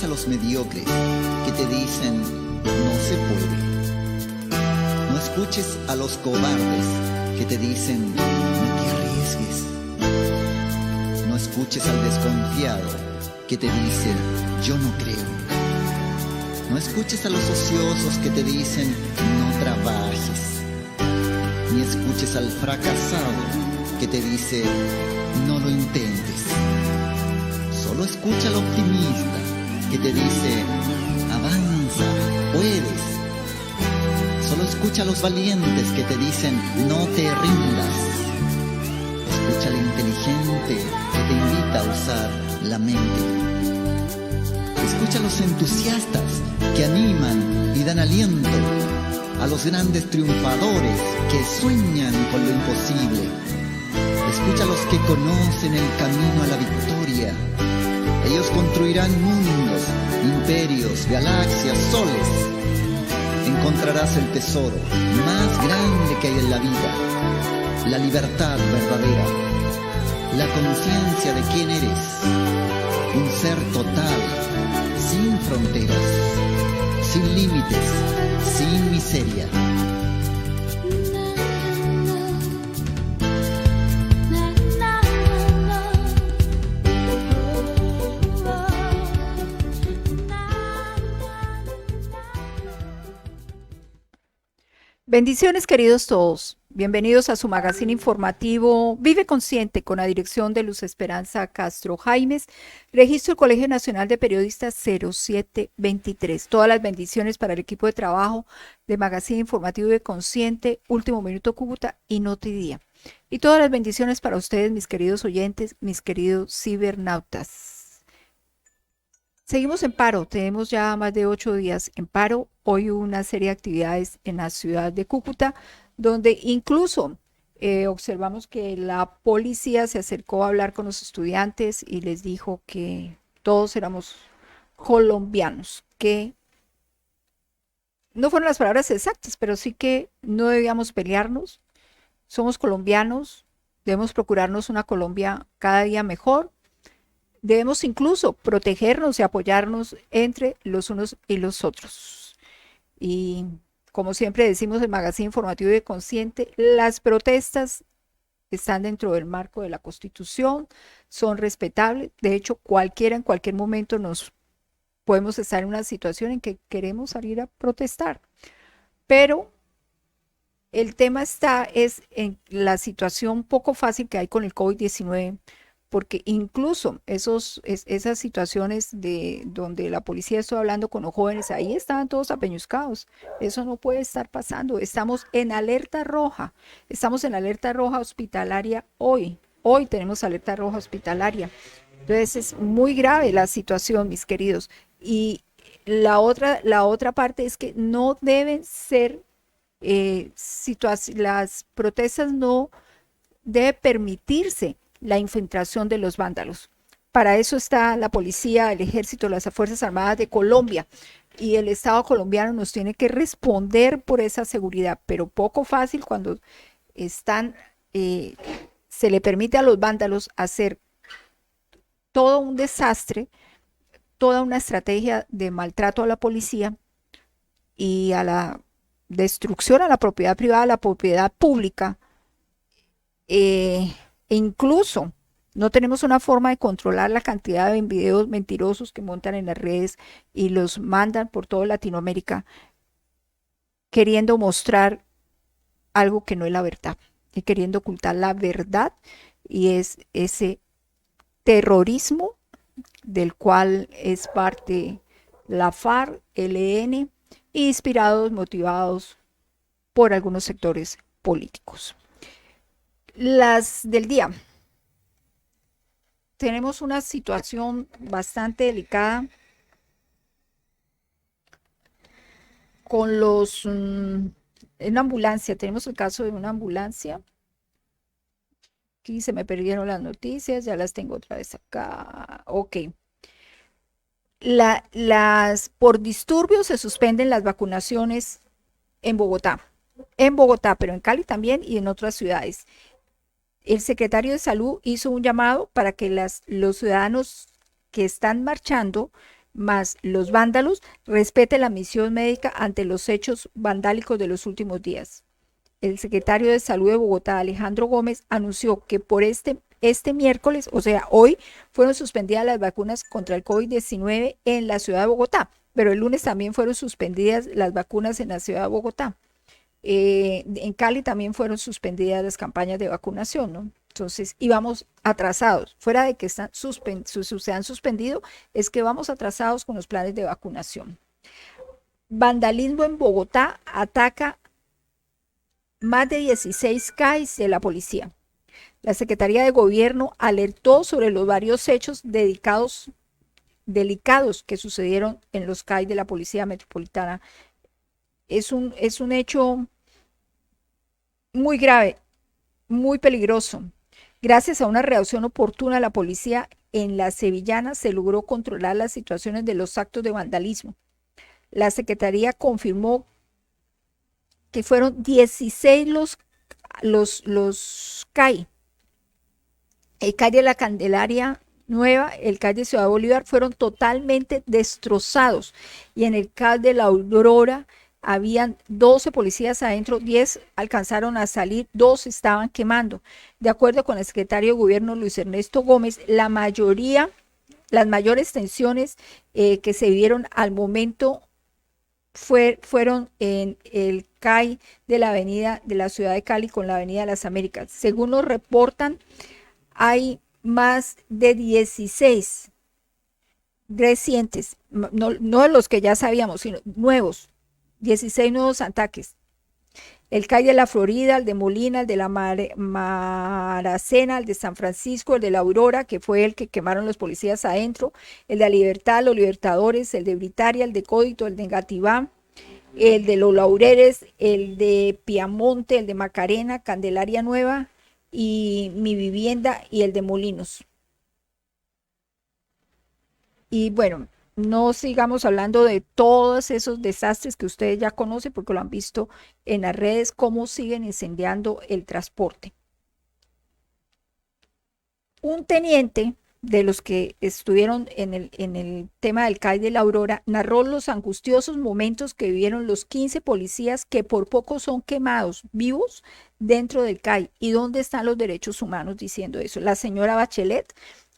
escuches a los mediocres que te dicen no se puede. No escuches a los cobardes que te dicen no te arriesgues. No escuches al desconfiado que te dice yo no creo. No escuches a los ociosos que te dicen no trabajes. Ni escuches al fracasado que te dice no lo intentes. Solo escucha al optimista que te dice avanza, puedes. Solo escucha a los valientes que te dicen no te rindas. Escucha al inteligente que te invita a usar la mente. Escucha a los entusiastas que animan y dan aliento, a los grandes triunfadores que sueñan con lo imposible. Escucha a los que conocen el camino a la victoria. Ellos construirán mundos, imperios, galaxias, soles. Encontrarás el tesoro más grande que hay en la vida, la libertad verdadera, la conciencia de quién eres, un ser total, sin fronteras, sin límites, sin miseria. Bendiciones, queridos todos. Bienvenidos a su magazine informativo Vive Consciente, con la dirección de Luz Esperanza Castro Jaimes, registro Colegio Nacional de Periodistas 0723. Todas las bendiciones para el equipo de trabajo de Magazine Informativo Vive Consciente, Último Minuto Cúcuta y Notidía. Y todas las bendiciones para ustedes, mis queridos oyentes, mis queridos cibernautas. Seguimos en paro, tenemos ya más de 8 días en paro. Hoy hubo una serie de actividades en la ciudad de Cúcuta, donde incluso observamos que la policía se acercó a hablar con los estudiantes y les dijo que todos éramos colombianos, que no fueron las palabras exactas, pero sí que no debíamos pelearnos. Somos colombianos, debemos procurarnos una Colombia cada día mejor. Debemos incluso protegernos y apoyarnos entre los unos y los otros. Y como siempre decimos en Magazine Informativo de Consciente, las protestas están dentro del marco de la Constitución, son respetables. De hecho, cualquiera en cualquier momento nos podemos estar en una situación en que queremos salir a protestar. Pero el tema es en la situación poco fácil que hay con el COVID-19, porque incluso esas situaciones de donde la policía estuvo hablando con los jóvenes, ahí estaban todos apeñuscados. Eso no puede estar pasando. Estamos en alerta roja hospitalaria hoy. Hoy tenemos alerta roja hospitalaria. Entonces es muy grave la situación, mis queridos. Y la otra parte es que no deben ser las protestas, no debe permitirse la infiltración de los vándalos. Para eso está la policía, el ejército, las Fuerzas Armadas de Colombia, y el Estado colombiano nos tiene que responder por esa seguridad, pero poco fácil cuando se le permite a los vándalos hacer todo un desastre, toda una estrategia de maltrato a la policía y a la destrucción a la propiedad privada, a la propiedad pública. Incluso no tenemos una forma de controlar la cantidad de videos mentirosos que montan en las redes y los mandan por toda Latinoamérica queriendo mostrar algo que no es la verdad y queriendo ocultar la verdad, y es ese terrorismo del cual es parte la FARC, ELN, inspirados, motivados por algunos sectores políticos. Las del día. Tenemos una situación bastante delicada con en una ambulancia. Tenemos el caso de una ambulancia. Aquí se me perdieron las noticias, ya las tengo otra vez acá. Ok. Por disturbios se suspenden las vacunaciones en Bogotá, pero en Cali también y en otras ciudades. El secretario de Salud hizo un llamado para que los ciudadanos que están marchando más los vándalos, respete la misión médica ante los hechos vandálicos de los últimos días. El secretario de Salud de Bogotá, Alejandro Gómez, anunció que por este miércoles, o sea, hoy, fueron suspendidas las vacunas contra el COVID-19 en la ciudad de Bogotá, pero el lunes también fueron suspendidas las vacunas en la ciudad de Bogotá. En Cali también fueron suspendidas las campañas de vacunación, ¿no? Entonces, íbamos atrasados. Fuera de que se han suspendido, es que vamos atrasados con los planes de vacunación. Vandalismo en Bogotá ataca más de 16 CAIs de la policía. La Secretaría de Gobierno alertó sobre los varios hechos delicados que sucedieron en los CAI de la Policía Metropolitana. Es un hecho muy grave, muy peligroso. Gracias a una reacción oportuna, la policía en la Sevillana se logró controlar las situaciones de los actos de vandalismo. La Secretaría confirmó que fueron 16 los CAI. El CAI de la Candelaria Nueva, el CAI de Ciudad Bolívar fueron totalmente destrozados. Y en el CAI de la Aurora habían 12 policías adentro, 10 alcanzaron a salir, 2 estaban quemando. De acuerdo con el secretario de Gobierno Luis Ernesto Gómez, las mayores tensiones que se vieron al momento fueron en el CAI de la avenida de la ciudad de Cali con la avenida de las Américas. Según nos reportan, hay más de 16 recientes, no de los que ya sabíamos, sino nuevos, 16 nuevos ataques. El CAI de la Florida, el de Molina, el de la Maracena, el de San Francisco, el de la Aurora, que fue el que quemaron los policías adentro, el de la Libertad, los Libertadores, el de Britaria, el de Códito, el de Engativá, el de los Laureles, el de Piamonte, el de Macarena, Candelaria Nueva y Mi Vivienda y el de Molinos. Y bueno, no sigamos hablando de todos esos desastres que ustedes ya conocen porque lo han visto en las redes, cómo siguen incendiando el transporte. Un teniente de los que estuvieron en el tema del CAI de la Aurora narró los angustiosos momentos que vivieron los 15 policías que por poco son quemados vivos dentro del CAI. ¿Y dónde están los derechos humanos diciendo eso? La señora Bachelet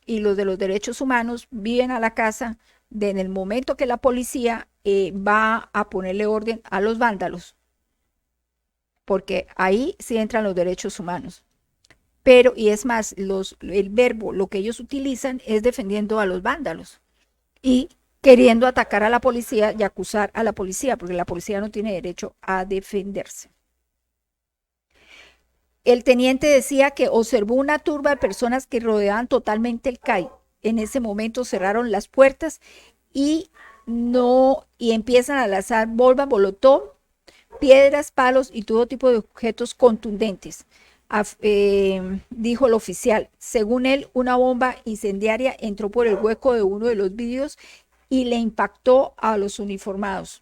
y los de los derechos humanos viven a la casa en el momento que la policía va a ponerle orden a los vándalos, porque ahí sí entran los derechos humanos. Pero, y es más, el verbo, lo que ellos utilizan es defendiendo a los vándalos y queriendo atacar a la policía y acusar a la policía, porque la policía no tiene derecho a defenderse. El teniente decía que observó una turba de personas que rodeaban totalmente el CAI. En ese momento cerraron las puertas y empiezan a lanzar bombas molotov, piedras, palos y todo tipo de objetos contundentes. Dijo el oficial. Según él, una bomba incendiaria entró por el hueco de uno de los vidrios y le impactó a los uniformados.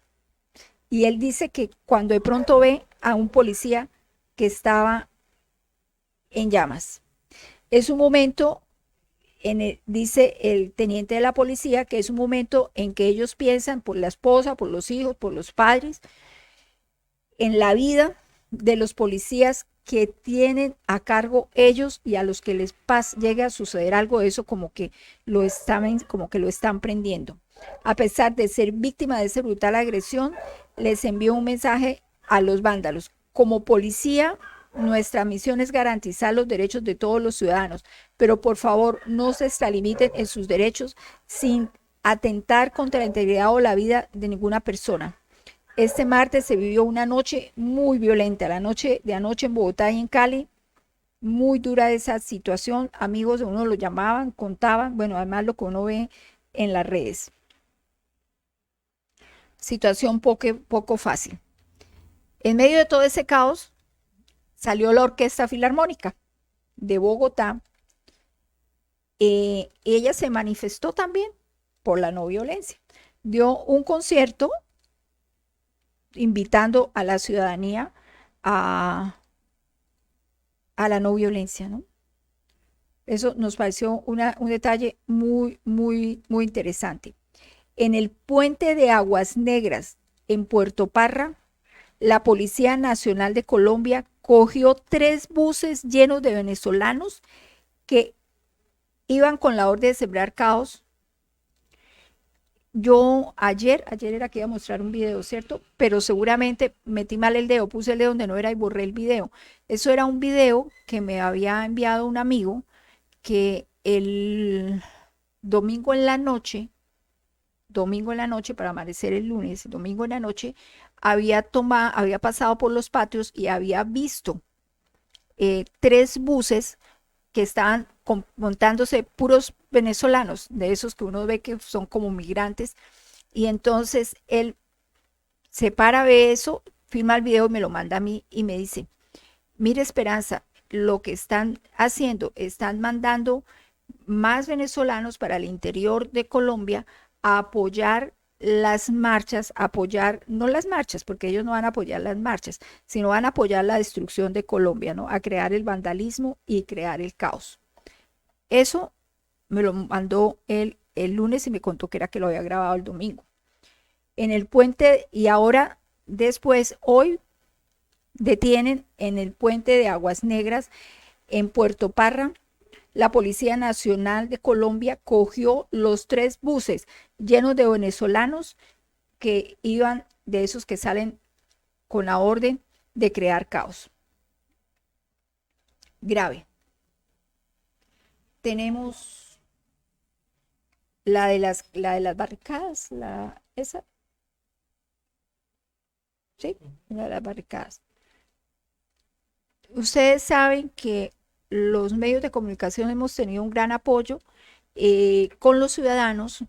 Y él dice que cuando de pronto ve a un policía que estaba en llamas. Es un momento, dice el teniente de la policía, que es un momento en que ellos piensan por la esposa, por los hijos, por los padres, en la vida de los policías que tienen a cargo ellos y a los que les llegue a suceder algo de eso, como que lo están prendiendo. A pesar de ser víctima de esa brutal agresión, les envió un mensaje a los vándalos. Como policía, nuestra misión es garantizar los derechos de todos los ciudadanos, pero por favor no se extralimiten en sus derechos sin atentar contra la integridad o la vida de ninguna persona. Este martes se vivió una noche muy violenta, la noche de anoche en Bogotá y en Cali, muy dura esa situación. Amigos de uno lo llamaban, contaban, bueno, además lo que uno ve en las redes. Situación poco fácil. En medio de todo ese caos, salió la Orquesta Filarmónica de Bogotá. Ella se manifestó también por la no violencia. Dio un concierto invitando a la ciudadanía a la no violencia, ¿no? Eso nos pareció un detalle muy interesante. En el puente de Aguas Negras, en Puerto Parra, la Policía Nacional de Colombia cogió 3 buses llenos de venezolanos que iban con la orden de sembrar caos. Yo ayer era que iba a mostrar un video, ¿cierto? Pero seguramente metí mal el dedo, puse el dedo donde no era y borré el video. Eso era un video que me había enviado un amigo que el domingo en la noche para amanecer el lunes, domingo en la noche, había pasado por los patios y había visto 3 buses que estaban montándose puros venezolanos, de esos que uno ve que son como migrantes, y entonces él se para, ve eso, filma el video, me lo manda a mí y me dice, mire Esperanza, lo que están haciendo, están mandando más venezolanos para el interior de Colombia a apoyar las marchas, no las marchas, porque ellos no van a apoyar las marchas, sino van a apoyar la destrucción de Colombia, ¿no? A crear el vandalismo y crear el caos. Eso me lo mandó él el lunes y me contó que era que lo había grabado el domingo. En el puente, y ahora, después, hoy, detienen en el puente de Aguas Negras, en Puerto Parra, la Policía Nacional de Colombia cogió los 3 buses llenos de venezolanos que iban, de esos que salen con la orden de crear caos. Grave. Tenemos la de las barricadas, esa. Sí, la de las barricadas. Ustedes saben que los medios de comunicación hemos tenido un gran apoyo con los ciudadanos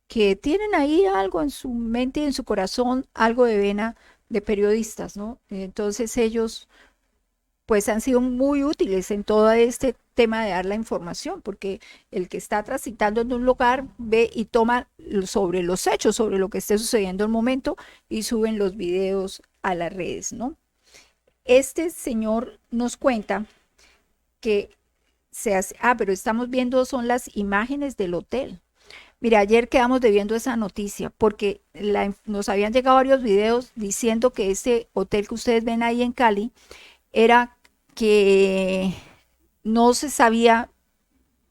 que tienen ahí algo en su mente y en su corazón, algo de vena de periodistas, ¿no? Entonces ellos pues han sido muy útiles en todo este tema de dar la información, porque el que está transitando en un lugar ve y toma sobre los hechos, sobre lo que esté sucediendo en el momento y suben los videos a las redes, ¿no? Este señor nos cuenta que se hace, pero estamos viendo son las imágenes del hotel. Mira, ayer quedamos debiendo esa noticia porque nos habían llegado varios videos diciendo que ese hotel que ustedes ven ahí en Cali era que no se sabía,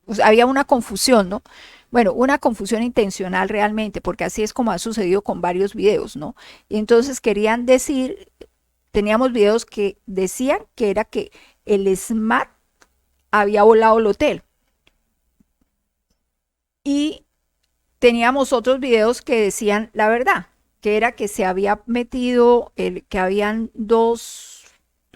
o sea, había una confusión, ¿no? Bueno, una confusión intencional realmente, porque así es como ha sucedido con varios videos, ¿no? Y entonces querían decir, teníamos videos que decían que era que el SMAT había volado el hotel. Y teníamos otros videos que decían la verdad, que era que se había metido, que habían 2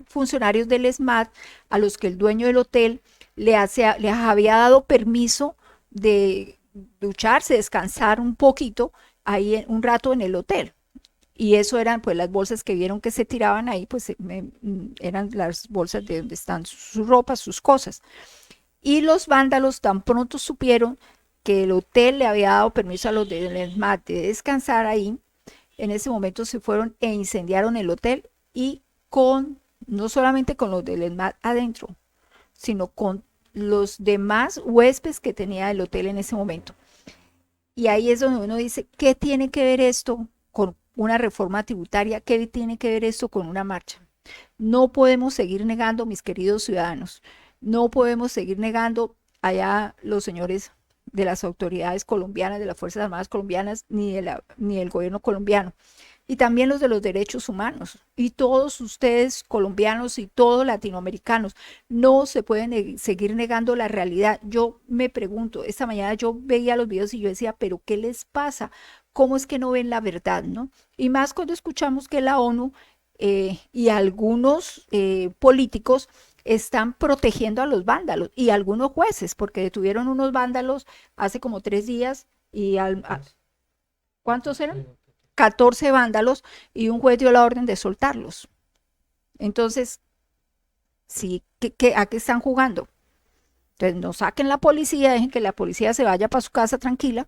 funcionarios del SMAT a los que el dueño del hotel les había dado permiso de ducharse, descansar un poquito ahí un rato en el hotel. Y eso eran pues las bolsas que vieron que se tiraban ahí, pues eran las bolsas de donde están sus ropas, sus cosas. Y los vándalos tan pronto supieron que el hotel le había dado permiso a los del SMAT de descansar ahí, en ese momento se fueron e incendiaron el hotel y no solamente con los del SMAT adentro, sino con los demás huéspedes que tenía el hotel en ese momento. Y ahí es donde uno dice, ¿qué tiene que ver esto con una reforma tributaria? ¿Qué tiene que ver esto con una marcha? No podemos seguir negando, mis queridos ciudadanos, no podemos seguir negando allá los señores de las autoridades colombianas, de las Fuerzas Armadas colombianas, ni del gobierno colombiano, y también los de los derechos humanos, y todos ustedes colombianos y todos latinoamericanos, no se pueden seguir negando la realidad. Yo me pregunto, esta mañana yo veía los videos y yo decía, pero ¿qué les pasa? ¿Cómo es que no ven la verdad, no? Y más cuando escuchamos que la ONU y algunos políticos están protegiendo a los vándalos y algunos jueces, porque detuvieron unos vándalos hace como 3 días y ¿cuántos eran? 14 vándalos y un juez dio la orden de soltarlos. Entonces, sí, ¿a qué están jugando? Entonces, no saquen la policía, dejen que la policía se vaya para su casa tranquila,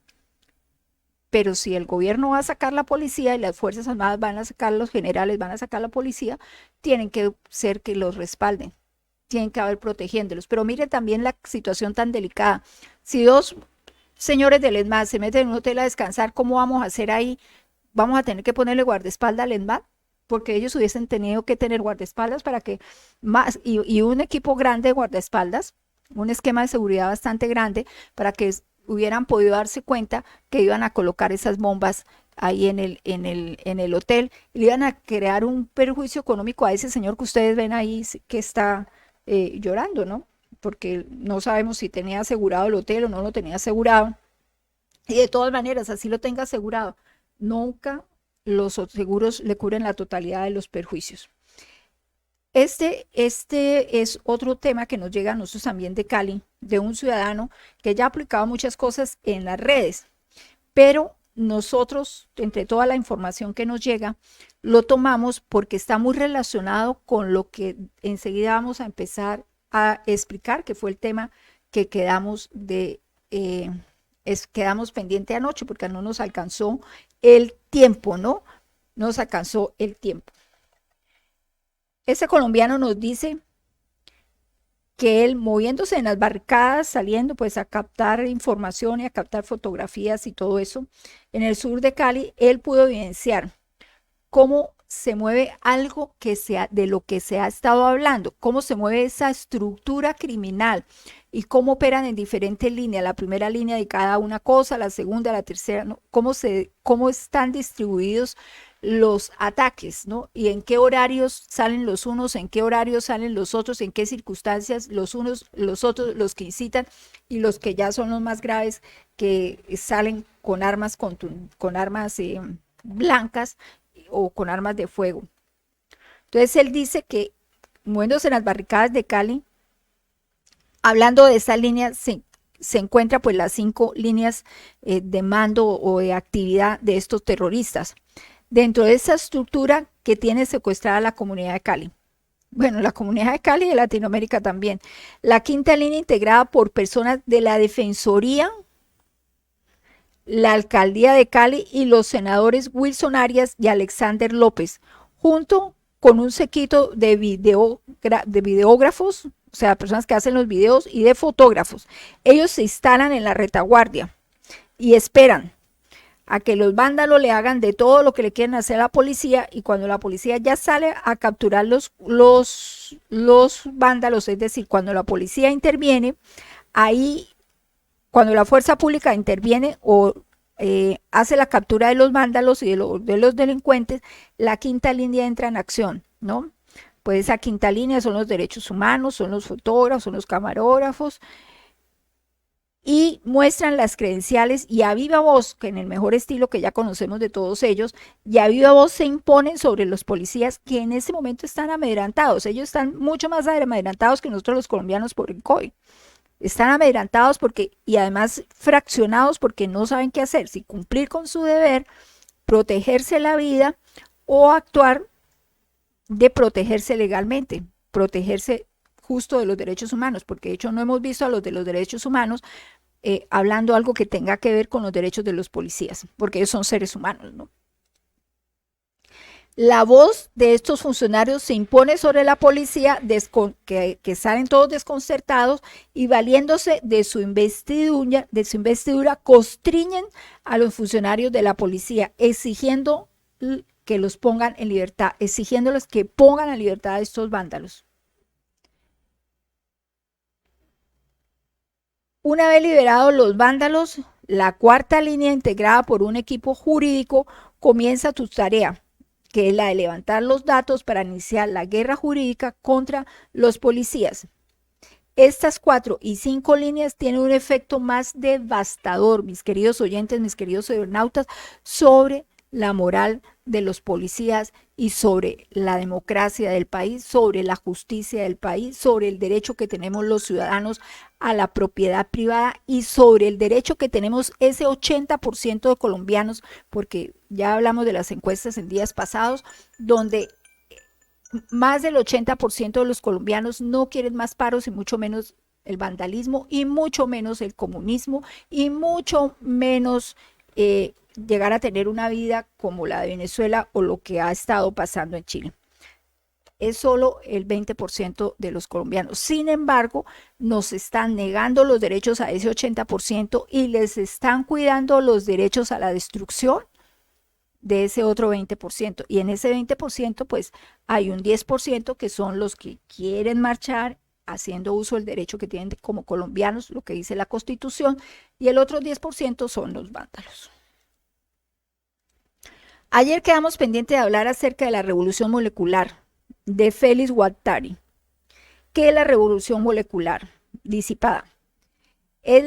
pero si el gobierno va a sacar la policía y las Fuerzas Armadas van a sacar, los generales van a sacar la policía, tienen que ser que los respalden, tienen que haber protegiéndolos. Pero mire también la situación tan delicada. Si señores del ESMAD se meten en un hotel a descansar, ¿cómo vamos a hacer ahí? Vamos a tener que ponerle guardaespaldas al ESMAD, porque ellos hubiesen tenido que tener guardaespaldas para que más, y un equipo grande de guardaespaldas, un esquema de seguridad bastante grande para que hubieran podido darse cuenta que iban a colocar esas bombas ahí en el hotel y le iban a crear un perjuicio económico a ese señor que ustedes ven ahí que está llorando, ¿no? Porque no sabemos si tenía asegurado el hotel o no lo tenía asegurado. Y de todas maneras, así lo tenga asegurado, nunca los seguros le cubren la totalidad de los perjuicios. Este es otro tema que nos llega a nosotros también de Cali, de un ciudadano que ya ha aplicado muchas cosas en las redes, pero nosotros, entre toda la información que nos llega, lo tomamos porque está muy relacionado con lo que enseguida vamos a empezar a explicar, que fue el tema que quedamos quedamos pendiente anoche porque no nos alcanzó el tiempo, ¿no? Nos alcanzó el tiempo. Ese colombiano nos dice que él, moviéndose en las barricadas, saliendo pues a captar información y a captar fotografías y todo eso, en el sur de Cali, él pudo evidenciar cómo se mueve algo de lo que se ha estado hablando, cómo se mueve esa estructura criminal y cómo operan en diferentes líneas, la primera línea de cada una cosa, la segunda, la tercera, ¿no? Cómo están distribuidos los ataques, ¿no? Y en qué horarios salen los unos, en qué horarios salen los otros, en qué circunstancias los unos, los otros, los que incitan y los que ya son los más graves, que salen con armas, con armas blancas o con armas de fuego. Entonces él dice que moviéndose en las barricadas de Cali, hablando de esa línea, se encuentra pues las 5 líneas de mando o de actividad de estos terroristas. Dentro de esa estructura que tiene secuestrada la comunidad de Cali. Bueno, la comunidad de Cali y de Latinoamérica también. La quinta línea integrada por personas de la Defensoría, la Alcaldía de Cali y los senadores Wilson Arias y Alexander López, junto con un séquito de videógrafos, o sea, personas que hacen los videos, y de fotógrafos. Ellos se instalan en la retaguardia y esperan a que los vándalos le hagan de todo lo que le quieren hacer a la policía, y cuando la policía ya sale a capturar los vándalos, es decir, cuando la policía interviene, ahí, cuando la fuerza pública interviene o hace la captura de los vándalos y de los delincuentes, la quinta línea entra en acción, ¿no? Pues esa quinta línea son los derechos humanos, son los fotógrafos, son los camarógrafos, y muestran las credenciales y a viva voz, que en el mejor estilo que ya conocemos de todos ellos, y a viva voz se imponen sobre los policías que en ese momento están amedrentados. Ellos están mucho más amedrentados que nosotros los colombianos por el COVID. Están amedrentados y además fraccionados porque no saben qué hacer, si cumplir con su deber, protegerse la vida o actuar de protegerse legalmente, protegerse justo de los derechos humanos, porque de hecho no hemos visto a los de los derechos humanos hablando algo que tenga que ver con los derechos de los policías, porque ellos son seres humanos, ¿no? La voz de estos funcionarios se impone sobre la policía, que salen todos desconcertados y valiéndose de su investidura, constriñen a los funcionarios de la policía, exigiendo que los pongan en libertad, exigiéndoles que pongan en libertad a estos vándalos. Una vez liberados los vándalos, la cuarta línea, integrada por un equipo jurídico, comienza su tarea, que es la de levantar los datos para iniciar la guerra jurídica contra los policías. Estas 4 y 5 líneas tienen un efecto más devastador, mis queridos oyentes, mis queridos cibernautas, sobre la moral de los policías y sobre la democracia del país, sobre la justicia del país, sobre el derecho que tenemos los ciudadanos a la propiedad privada y sobre el derecho que tenemos ese 80% de colombianos, porque ya hablamos de las encuestas en días pasados, donde más del 80% de los colombianos no quieren más paros y mucho menos el vandalismo y mucho menos el comunismo y mucho menos llegar a tener una vida como la de Venezuela o lo que ha estado pasando en Chile. es solo el 20% de los colombianos. Sin embargo, nos están negando los derechos a ese 80% y les están cuidando los derechos a la destrucción de ese otro 20%. Y en ese 20%, pues hay un 10% que son los que quieren marchar haciendo uso del derecho que tienen como colombianos, lo que dice la Constitución, y el otro 10% son los vándalos. Ayer quedamos pendientes de hablar acerca de la revolución molecular de Félix Guattari. ¿Qué es la revolución molecular disipada? Es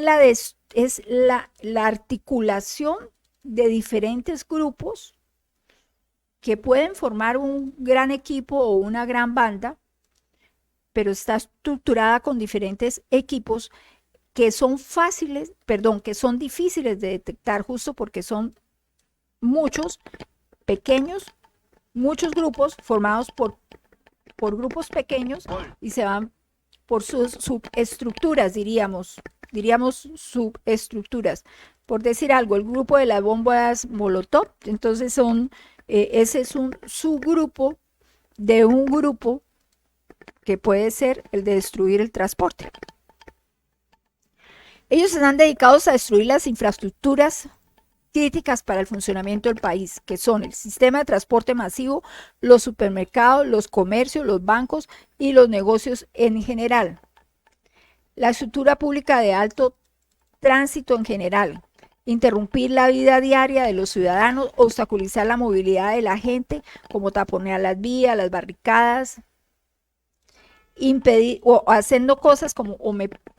la articulación de diferentes grupos que pueden formar un gran equipo o una gran banda, pero está estructurada con diferentes equipos que son que son difíciles de detectar justo porque son muchos, pequeños, muchos grupos formados por grupos pequeños y se van por sus subestructuras, diríamos subestructuras. Por decir algo, el grupo de las bombas Molotov, entonces ese es un subgrupo de un grupo que puede ser el de destruir el transporte. Ellos están dedicados a destruir las infraestructuras críticas para el funcionamiento del país, que son el sistema de transporte masivo, los supermercados, los comercios, los bancos y los negocios en general. La estructura pública de alto tránsito en general, interrumpir la vida diaria de los ciudadanos, obstaculizar la movilidad de la gente, como taponear las vías, las barricadas, impedir o haciendo cosas como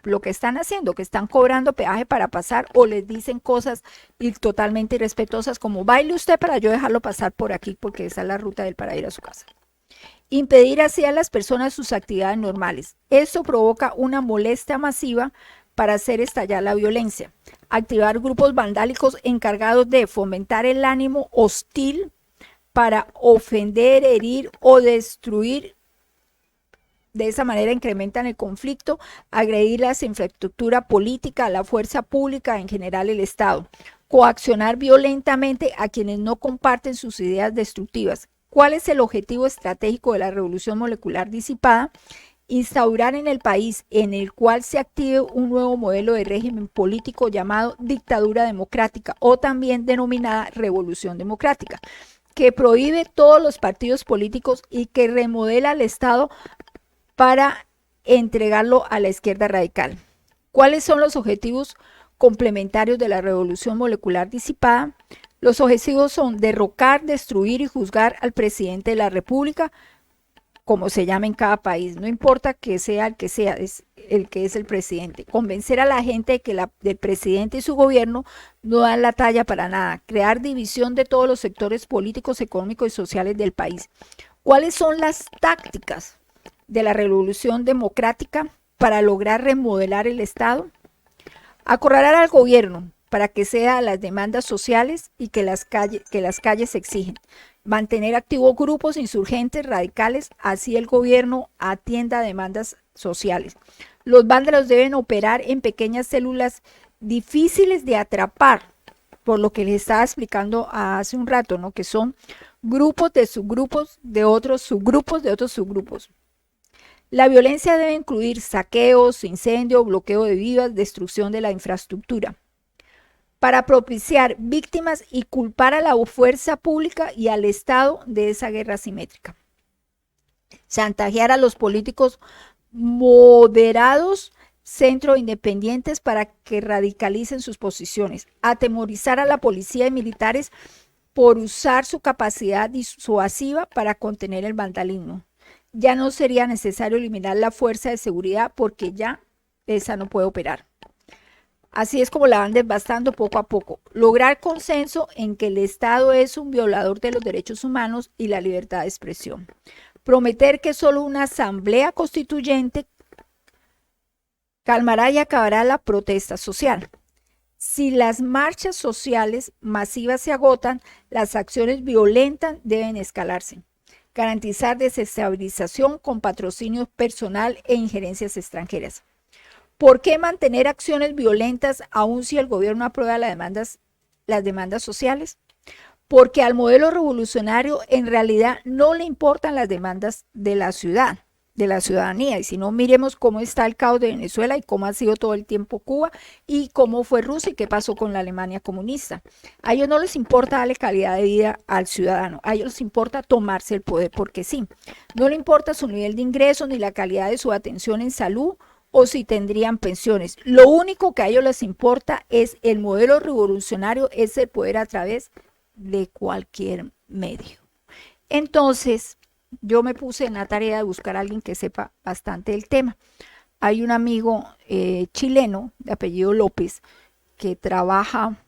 lo que están haciendo, que están cobrando peaje para pasar o les dicen cosas totalmente irrespetuosas como baile usted para yo dejarlo pasar por aquí porque esa es la ruta de él para ir a su casa. Impedir así a las personas sus actividades normales. Esto provoca una molestia masiva para hacer estallar la violencia. Activar grupos vandálicos encargados de fomentar el ánimo hostil para ofender, herir o destruir. De esa manera incrementan el conflicto, agredir la infraestructura política, la fuerza pública, en general el Estado. Coaccionar violentamente a quienes no comparten sus ideas destructivas. ¿Cuál es el objetivo estratégico de la revolución molecular disipada? Instaurar en el país en el cual se active un nuevo modelo de régimen político llamado dictadura democrática o también denominada revolución democrática, que prohíbe todos los partidos políticos y que remodela el Estado para entregarlo a la izquierda radical. ¿Cuáles son los objetivos complementarios de la revolución molecular disipada? Los objetivos son derrocar, destruir y juzgar al presidente de la República, como se llama en cada país, no importa que sea, es el que es el presidente. Convencer a la gente de que del presidente y su gobierno no dan la talla para nada. Crear división de todos los sectores políticos, económicos y sociales del país. ¿Cuáles son las tácticas de la revolución democrática para lograr remodelar el Estado? Acorralar al gobierno para que ceda a las demandas sociales y que las calles exigen. Mantener activos grupos insurgentes radicales, así el gobierno atienda demandas sociales. Los vándalos deben operar en pequeñas células difíciles de atrapar, por lo que les estaba explicando hace un rato, ¿no? Que son grupos de subgrupos de otros subgrupos de otros subgrupos. La violencia debe incluir saqueos, incendio, bloqueo de vías, destrucción de la infraestructura, para propiciar víctimas y culpar a la fuerza pública y al Estado de esa guerra asimétrica. Chantajear a los políticos moderados, centro independientes para que radicalicen sus posiciones. Atemorizar a la policía y militares por usar su capacidad disuasiva para contener el vandalismo. Ya no sería necesario eliminar la fuerza de seguridad porque ya esa no puede operar. Así es como la van devastando poco a poco. Lograr consenso en que el Estado es un violador de los derechos humanos y la libertad de expresión. Prometer que solo una asamblea constituyente calmará y acabará la protesta social. Si las marchas sociales masivas se agotan, las acciones violentas deben escalarse. Garantizar desestabilización con patrocinio personal e injerencias extranjeras. ¿Por qué mantener acciones violentas aun si el gobierno aprueba las demandas sociales? porque al modelo revolucionario en realidad no le importan las demandas de la ciudad, de la ciudadanía. Y si no, miremos cómo está el caos de Venezuela y cómo ha sido todo el tiempo Cuba y cómo fue Rusia y qué pasó con la Alemania comunista. A ellos no les importa darle calidad de vida al ciudadano, a ellos les importa tomarse el poder porque sí. No le importa su nivel de ingreso ni la calidad de su atención en salud o si tendrían pensiones. Lo único que a ellos les importa es el modelo revolucionario, es el poder a través de cualquier medio. Entonces, yo me puse en la tarea de buscar a alguien que sepa bastante del tema. Hay un amigo chileno de apellido López que trabaja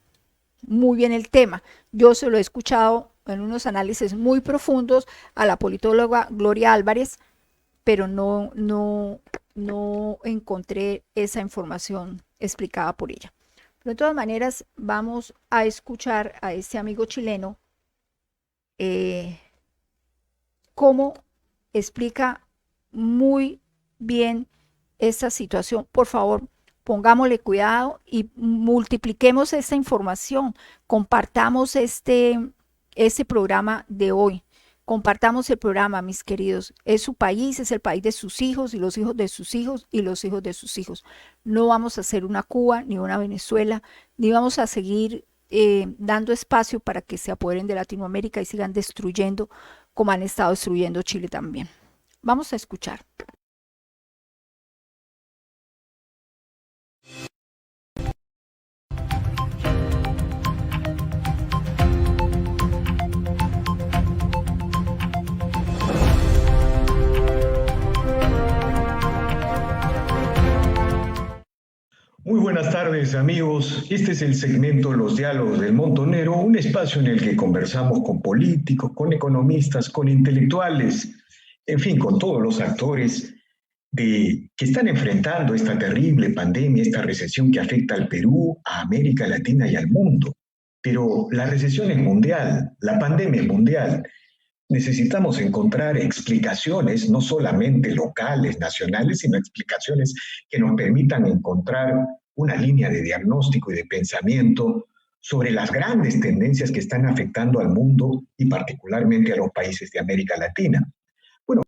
muy bien el tema. Yo se lo he escuchado en unos análisis muy profundos a la politóloga Gloria Álvarez, pero no encontré esa información explicada por ella. Pero de todas maneras, vamos a escuchar a este amigo chileno cómo explica muy bien esta situación. Por favor, pongámosle cuidado y multipliquemos esta información. Compartamos este programa de hoy. Compartamos el programa, mis queridos. Es su país, es el país de sus hijos y los hijos de sus hijos y los hijos de sus hijos. No vamos a hacer una Cuba ni una Venezuela, ni vamos a seguir dando espacio para que se apoderen de Latinoamérica y sigan destruyendo como han estado destruyendo Chile también. Vamos a escuchar. Muy buenas tardes, amigos. Este es el segmento Los Diálogos del Montonero, un espacio en el que conversamos con políticos, con economistas, con intelectuales, en fin, con todos los actores que están enfrentando esta terrible pandemia, esta recesión que afecta al Perú, a América Latina y al mundo. Pero la recesión es mundial, la pandemia es mundial. Necesitamos encontrar explicaciones, no solamente locales, nacionales, sino explicaciones que nos permitan encontrar una línea de diagnóstico y de pensamiento sobre las grandes tendencias que están afectando al mundo y particularmente a los países de América Latina. Bueno,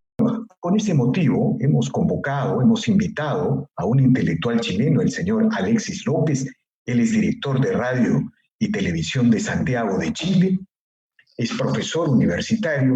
con ese motivo hemos invitado a un intelectual chileno, el señor Alexis López. Él es director de radio y televisión de Santiago de Chile. Es profesor universitario,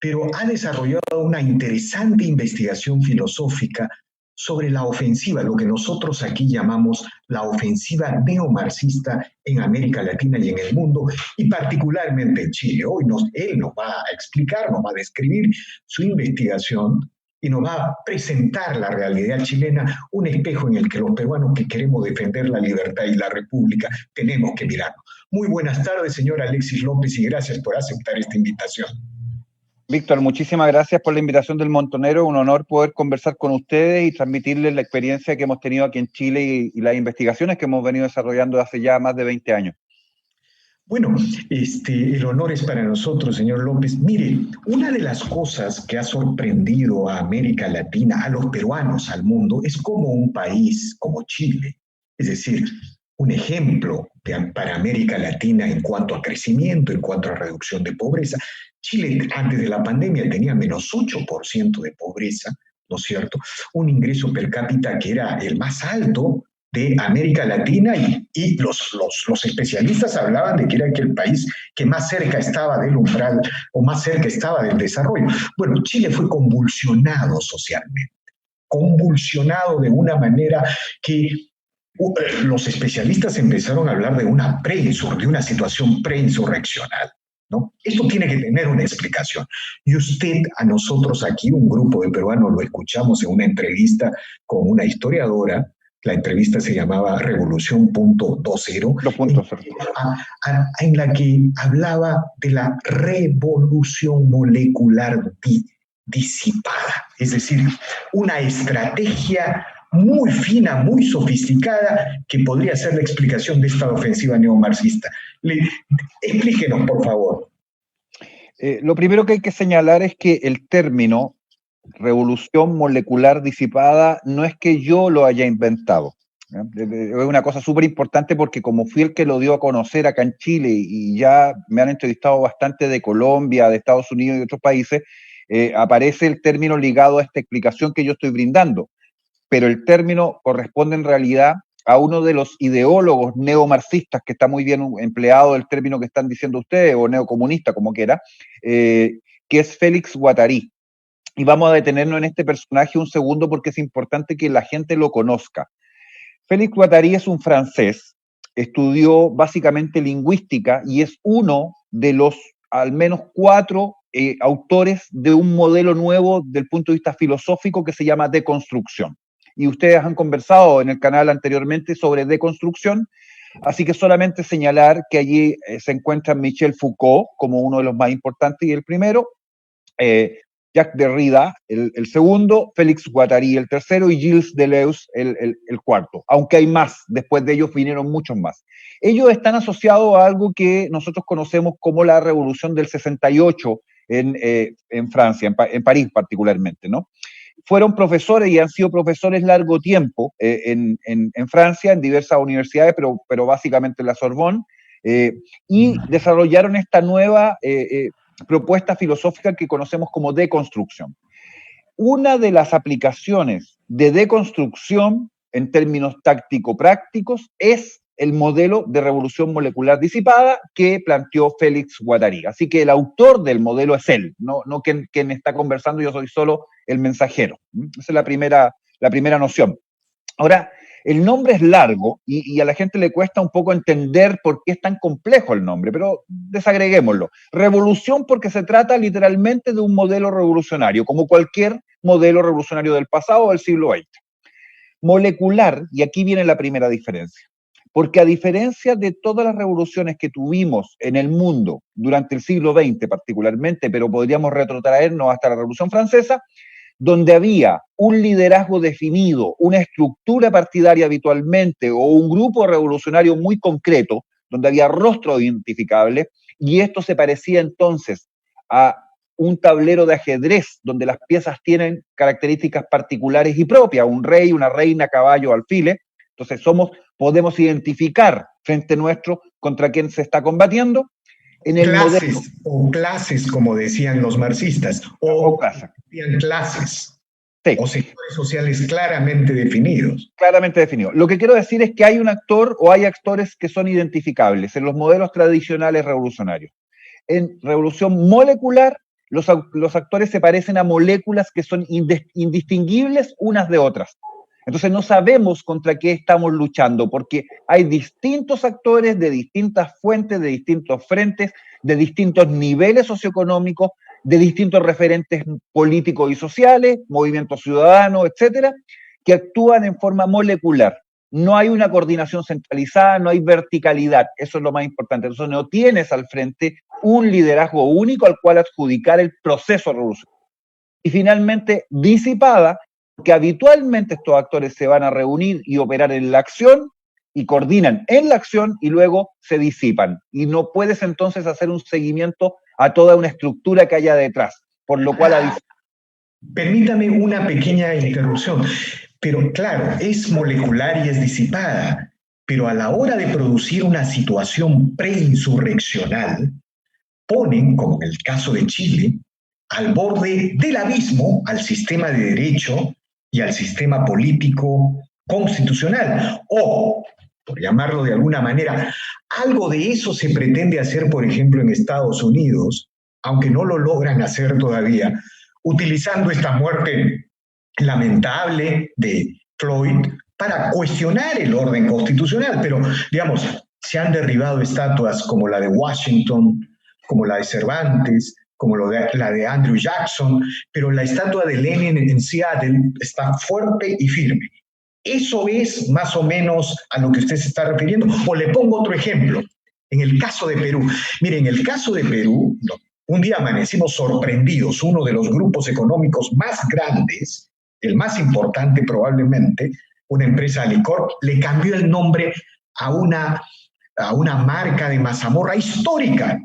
pero ha desarrollado una interesante investigación filosófica sobre la ofensiva, lo que nosotros aquí llamamos la ofensiva neomarxista en América Latina y en el mundo, y particularmente en Chile. Hoy él nos va a explicar, nos va a describir su investigación y nos va a presentar la realidad chilena, un espejo en el que los peruanos que queremos defender la libertad y la república tenemos que mirarnos. Muy buenas tardes, señor Alexis López, y gracias por aceptar esta invitación. Víctor, muchísimas gracias por la invitación del Montonero. Un honor poder conversar con ustedes y transmitirles la experiencia que hemos tenido aquí en Chile y las investigaciones que hemos venido desarrollando hace ya más de 20 años. Bueno, el honor es para nosotros, señor López. Mire, una de las cosas que ha sorprendido a América Latina, a los peruanos, al mundo, es cómo un país como Chile, es decir, un ejemplo para América Latina en cuanto a crecimiento, en cuanto a reducción de pobreza. Chile antes de la pandemia tenía menos 8% de pobreza, ¿no es cierto? Un ingreso per cápita que era el más alto de América Latina y los especialistas hablaban de que era el país que más cerca estaba del umbral o más cerca estaba del desarrollo. Bueno, Chile fue convulsionado socialmente, convulsionado de una manera que los especialistas empezaron a hablar de una situación preinsurreccional, ¿no? Esto tiene que tener una explicación. Y usted, a nosotros aquí, un grupo de peruanos, lo escuchamos en una entrevista con una historiadora. La entrevista se llamaba Revolución 2.0, en la que hablaba de la revolución molecular disipada, es decir, una estrategia muy fina, muy sofisticada, que podría ser la explicación de esta ofensiva neomarxista. Explíquenos, por favor. Lo primero que hay que señalar es que el término revolución molecular disipada no es que yo lo haya inventado. Es una cosa súper importante porque como fui el que lo dio a conocer acá en Chile y ya me han entrevistado bastante de Colombia, de Estados Unidos y otros países, aparece el término ligado a esta explicación que yo estoy brindando, pero el término corresponde en realidad a uno de los ideólogos neomarxistas, que está muy bien empleado el término que están diciendo ustedes, o neocomunista, como quiera, que es Félix Guattari. Y vamos a detenernos en este personaje un segundo porque es importante que la gente lo conozca. Félix Guattari es un francés, estudió básicamente lingüística y es uno de los al menos 4 autores de un modelo nuevo del punto de vista filosófico que se llama deconstrucción. Y ustedes han conversado en el canal anteriormente sobre deconstrucción, así que solamente señalar que allí se encuentra Michel Foucault como uno de los más importantes y el primero, Jacques Derrida, el segundo, Félix Guattari, el tercero, y Gilles Deleuze, el cuarto. Aunque hay más, después de ellos vinieron muchos más. Ellos están asociados a algo que nosotros conocemos como la Revolución del 68 en Francia, en París particularmente, ¿no? Fueron profesores y han sido profesores largo tiempo en Francia, en diversas universidades, pero básicamente en la Sorbonne, y desarrollaron esta nueva propuesta filosófica que conocemos como deconstrucción. Una de las aplicaciones de deconstrucción en términos táctico-prácticos es el modelo de revolución molecular disipada que planteó Félix Guattari. Así que el autor del modelo es él, no quien está conversando, yo soy solo el mensajero. Esa es la primera noción. Ahora, el nombre es largo y a la gente le cuesta un poco entender por qué es tan complejo el nombre, pero desagreguémoslo. Revolución porque se trata literalmente de un modelo revolucionario, como cualquier modelo revolucionario del pasado o del siglo XX. Molecular, y aquí viene la primera diferencia, porque a diferencia de todas las revoluciones que tuvimos en el mundo durante el siglo XX particularmente, pero podríamos retrotraernos hasta la Revolución Francesa, donde había un liderazgo definido, una estructura partidaria habitualmente o un grupo revolucionario muy concreto, donde había rostros identificables, y esto se parecía entonces a un tablero de ajedrez donde las piezas tienen características particulares y propias, un rey, una reina, caballo, alfiles. Entonces podemos identificar frente nuestro contra quién se está combatiendo. En el clases, modelo. o clases, como decían los marxistas, o clases, sí. O sectores sociales claramente definidos. Claramente definidos. Lo que quiero decir es que hay un actor o hay actores que son identificables en los modelos tradicionales revolucionarios. En revolución molecular, los actores se parecen a moléculas que son indistinguibles unas de otras. Entonces no sabemos contra qué estamos luchando, porque hay distintos actores de distintas fuentes, de distintos frentes, de distintos niveles socioeconómicos, de distintos referentes políticos y sociales, movimientos ciudadanos, etcétera, que actúan en forma molecular. No hay una coordinación centralizada, no hay verticalidad, eso es lo más importante. Entonces no tienes al frente un liderazgo único al cual adjudicar el proceso revolucionario. Y finalmente, disipada, que habitualmente estos actores se van a reunir y operar en la acción y coordinan en la acción y luego se disipan. Y no puedes entonces hacer un seguimiento a toda una estructura que haya detrás, por lo cual... Permítame una pequeña interrupción, pero claro, es molecular y es disipada, pero a la hora de producir una situación preinsurreccional, ponen, como en el caso de Chile, al borde del abismo al sistema de derecho y al sistema político constitucional. O, por llamarlo de alguna manera, algo de eso se pretende hacer, por ejemplo, en Estados Unidos, aunque no lo logran hacer todavía, utilizando esta muerte lamentable de Floyd para cuestionar el orden constitucional. Pero, digamos, se han derribado estatuas como la de Washington, como la de Cervantes, como la de Andrew Jackson, pero la estatua de Lenin en Seattle está fuerte y firme. ¿Eso es más o menos a lo que usted se está refiriendo? O le pongo otro ejemplo. En el caso de Perú. Mire, en el caso de Perú, un día amanecimos sorprendidos. Uno de los grupos económicos más grandes, el más importante probablemente, una empresa Alicorp, le cambió el nombre a una marca de mazamorra histórica,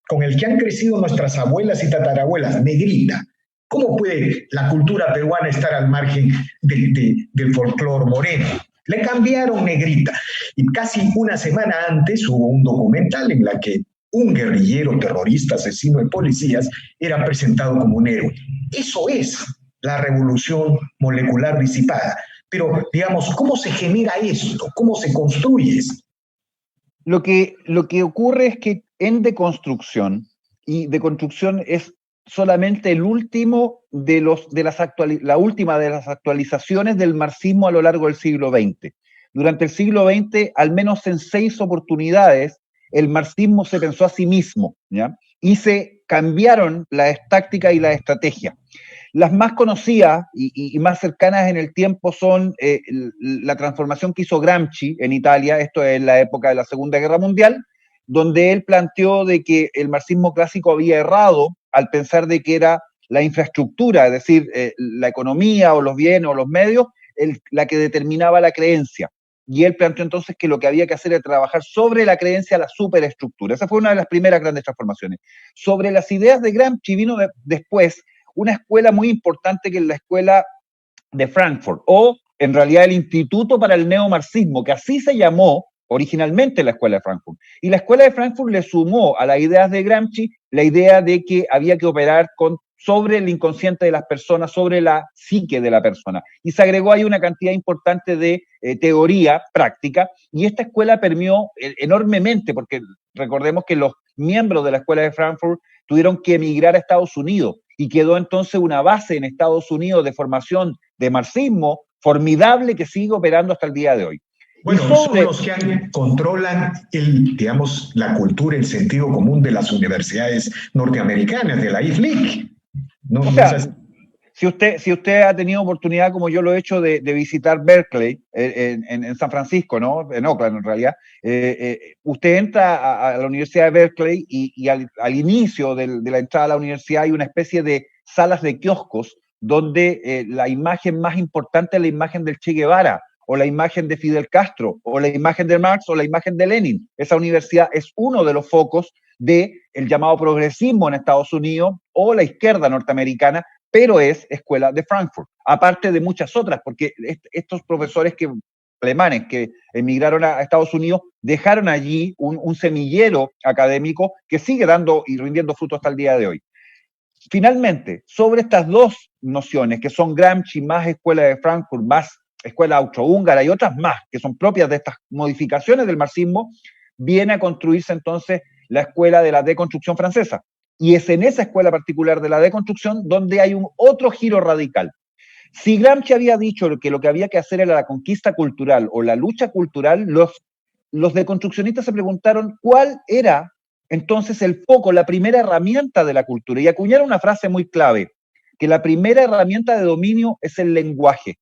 con el que han crecido nuestras abuelas y tatarabuelas, negrita. ¿Cómo puede la cultura peruana estar al margen del folclore moreno? Le cambiaron negrita. Y casi una semana antes hubo un documental en la que un guerrillero terrorista, asesino de policías, era presentado como un héroe. Eso es la revolución molecular disipada. Pero, digamos, ¿cómo se genera esto? ¿Cómo se construye esto? Lo que ocurre es que en deconstrucción, y deconstrucción es solamente el último la última de las actualizaciones del marxismo a lo largo del siglo XX. Durante el siglo XX, al menos en 6 oportunidades, el marxismo se pensó a sí mismo, ¿ya? Y se cambiaron las tácticas y la estrategia. Las más conocidas y más cercanas en el tiempo son la transformación que hizo Gramsci en Italia, esto es en la época de la Segunda Guerra Mundial, donde él planteó de que el marxismo clásico había errado al pensar de que era la infraestructura, es decir, la economía o los bienes o los medios, la que determinaba la creencia. Y él planteó entonces que lo que había que hacer era trabajar sobre la creencia, la superestructura. Esa fue una de las primeras grandes transformaciones. Sobre las ideas de Gramsci vino después una escuela muy importante que es la escuela de Frankfurt, o en realidad el Instituto para el Neomarxismo, que así se llamó originalmente la escuela de Frankfurt. Y la escuela de Frankfurt le sumó a las ideas de Gramsci la idea de que había que operar sobre el inconsciente de las personas, sobre la psique de la persona. Y se agregó ahí una cantidad importante de teoría práctica, y esta escuela permeó enormemente, porque recordemos que los miembros de la escuela de Frankfurt tuvieron que emigrar a Estados Unidos, y quedó entonces una base en Estados Unidos de formación de marxismo formidable que sigue operando hasta el día de hoy. Bueno, son los que controlan digamos, la cultura, el sentido común de las universidades norteamericanas, de la Ivy League. ¿No? O sea, si usted ha tenido oportunidad, como yo lo he hecho, de visitar Berkeley en San Francisco, ¿no? En Oakland, en realidad, usted entra a la Universidad de Berkeley y al inicio de la entrada a la universidad hay una especie de salas de kioscos donde la imagen más importante es la imagen del Che Guevara, o la imagen de Fidel Castro, o la imagen de Marx, o la imagen de Lenin. Esa universidad es uno de los focos del llamado progresismo en Estados Unidos o la izquierda norteamericana, pero es escuela de Frankfurt, aparte de muchas otras, porque estos profesores alemanes que emigraron a Estados Unidos dejaron allí un semillero académico que sigue dando y rindiendo frutos hasta el día de hoy. Finalmente, sobre estas dos nociones, que son Gramsci más escuela de Frankfurt, más escuela austrohúngara y otras más, que son propias de estas modificaciones del marxismo, viene a construirse entonces la escuela de la deconstrucción francesa. Y es en esa escuela particular de la deconstrucción donde hay un otro giro radical. Si Gramsci había dicho que lo que había que hacer era la conquista cultural o la lucha cultural, los deconstruccionistas se preguntaron cuál era entonces el foco, la primera herramienta de la cultura, y acuñaron una frase muy clave, que la primera herramienta de dominio es el lenguaje.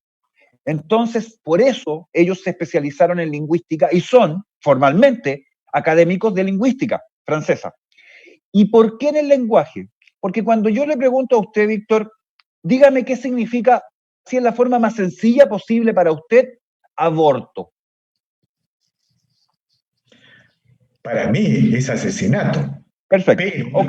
Entonces, por eso ellos se especializaron en lingüística y son formalmente académicos de lingüística francesa. ¿Y por qué en el lenguaje? Porque cuando yo le pregunto a usted, Víctor, dígame qué significa, si es la forma más sencilla posible para usted, aborto. Para mí es asesinato. Perfecto,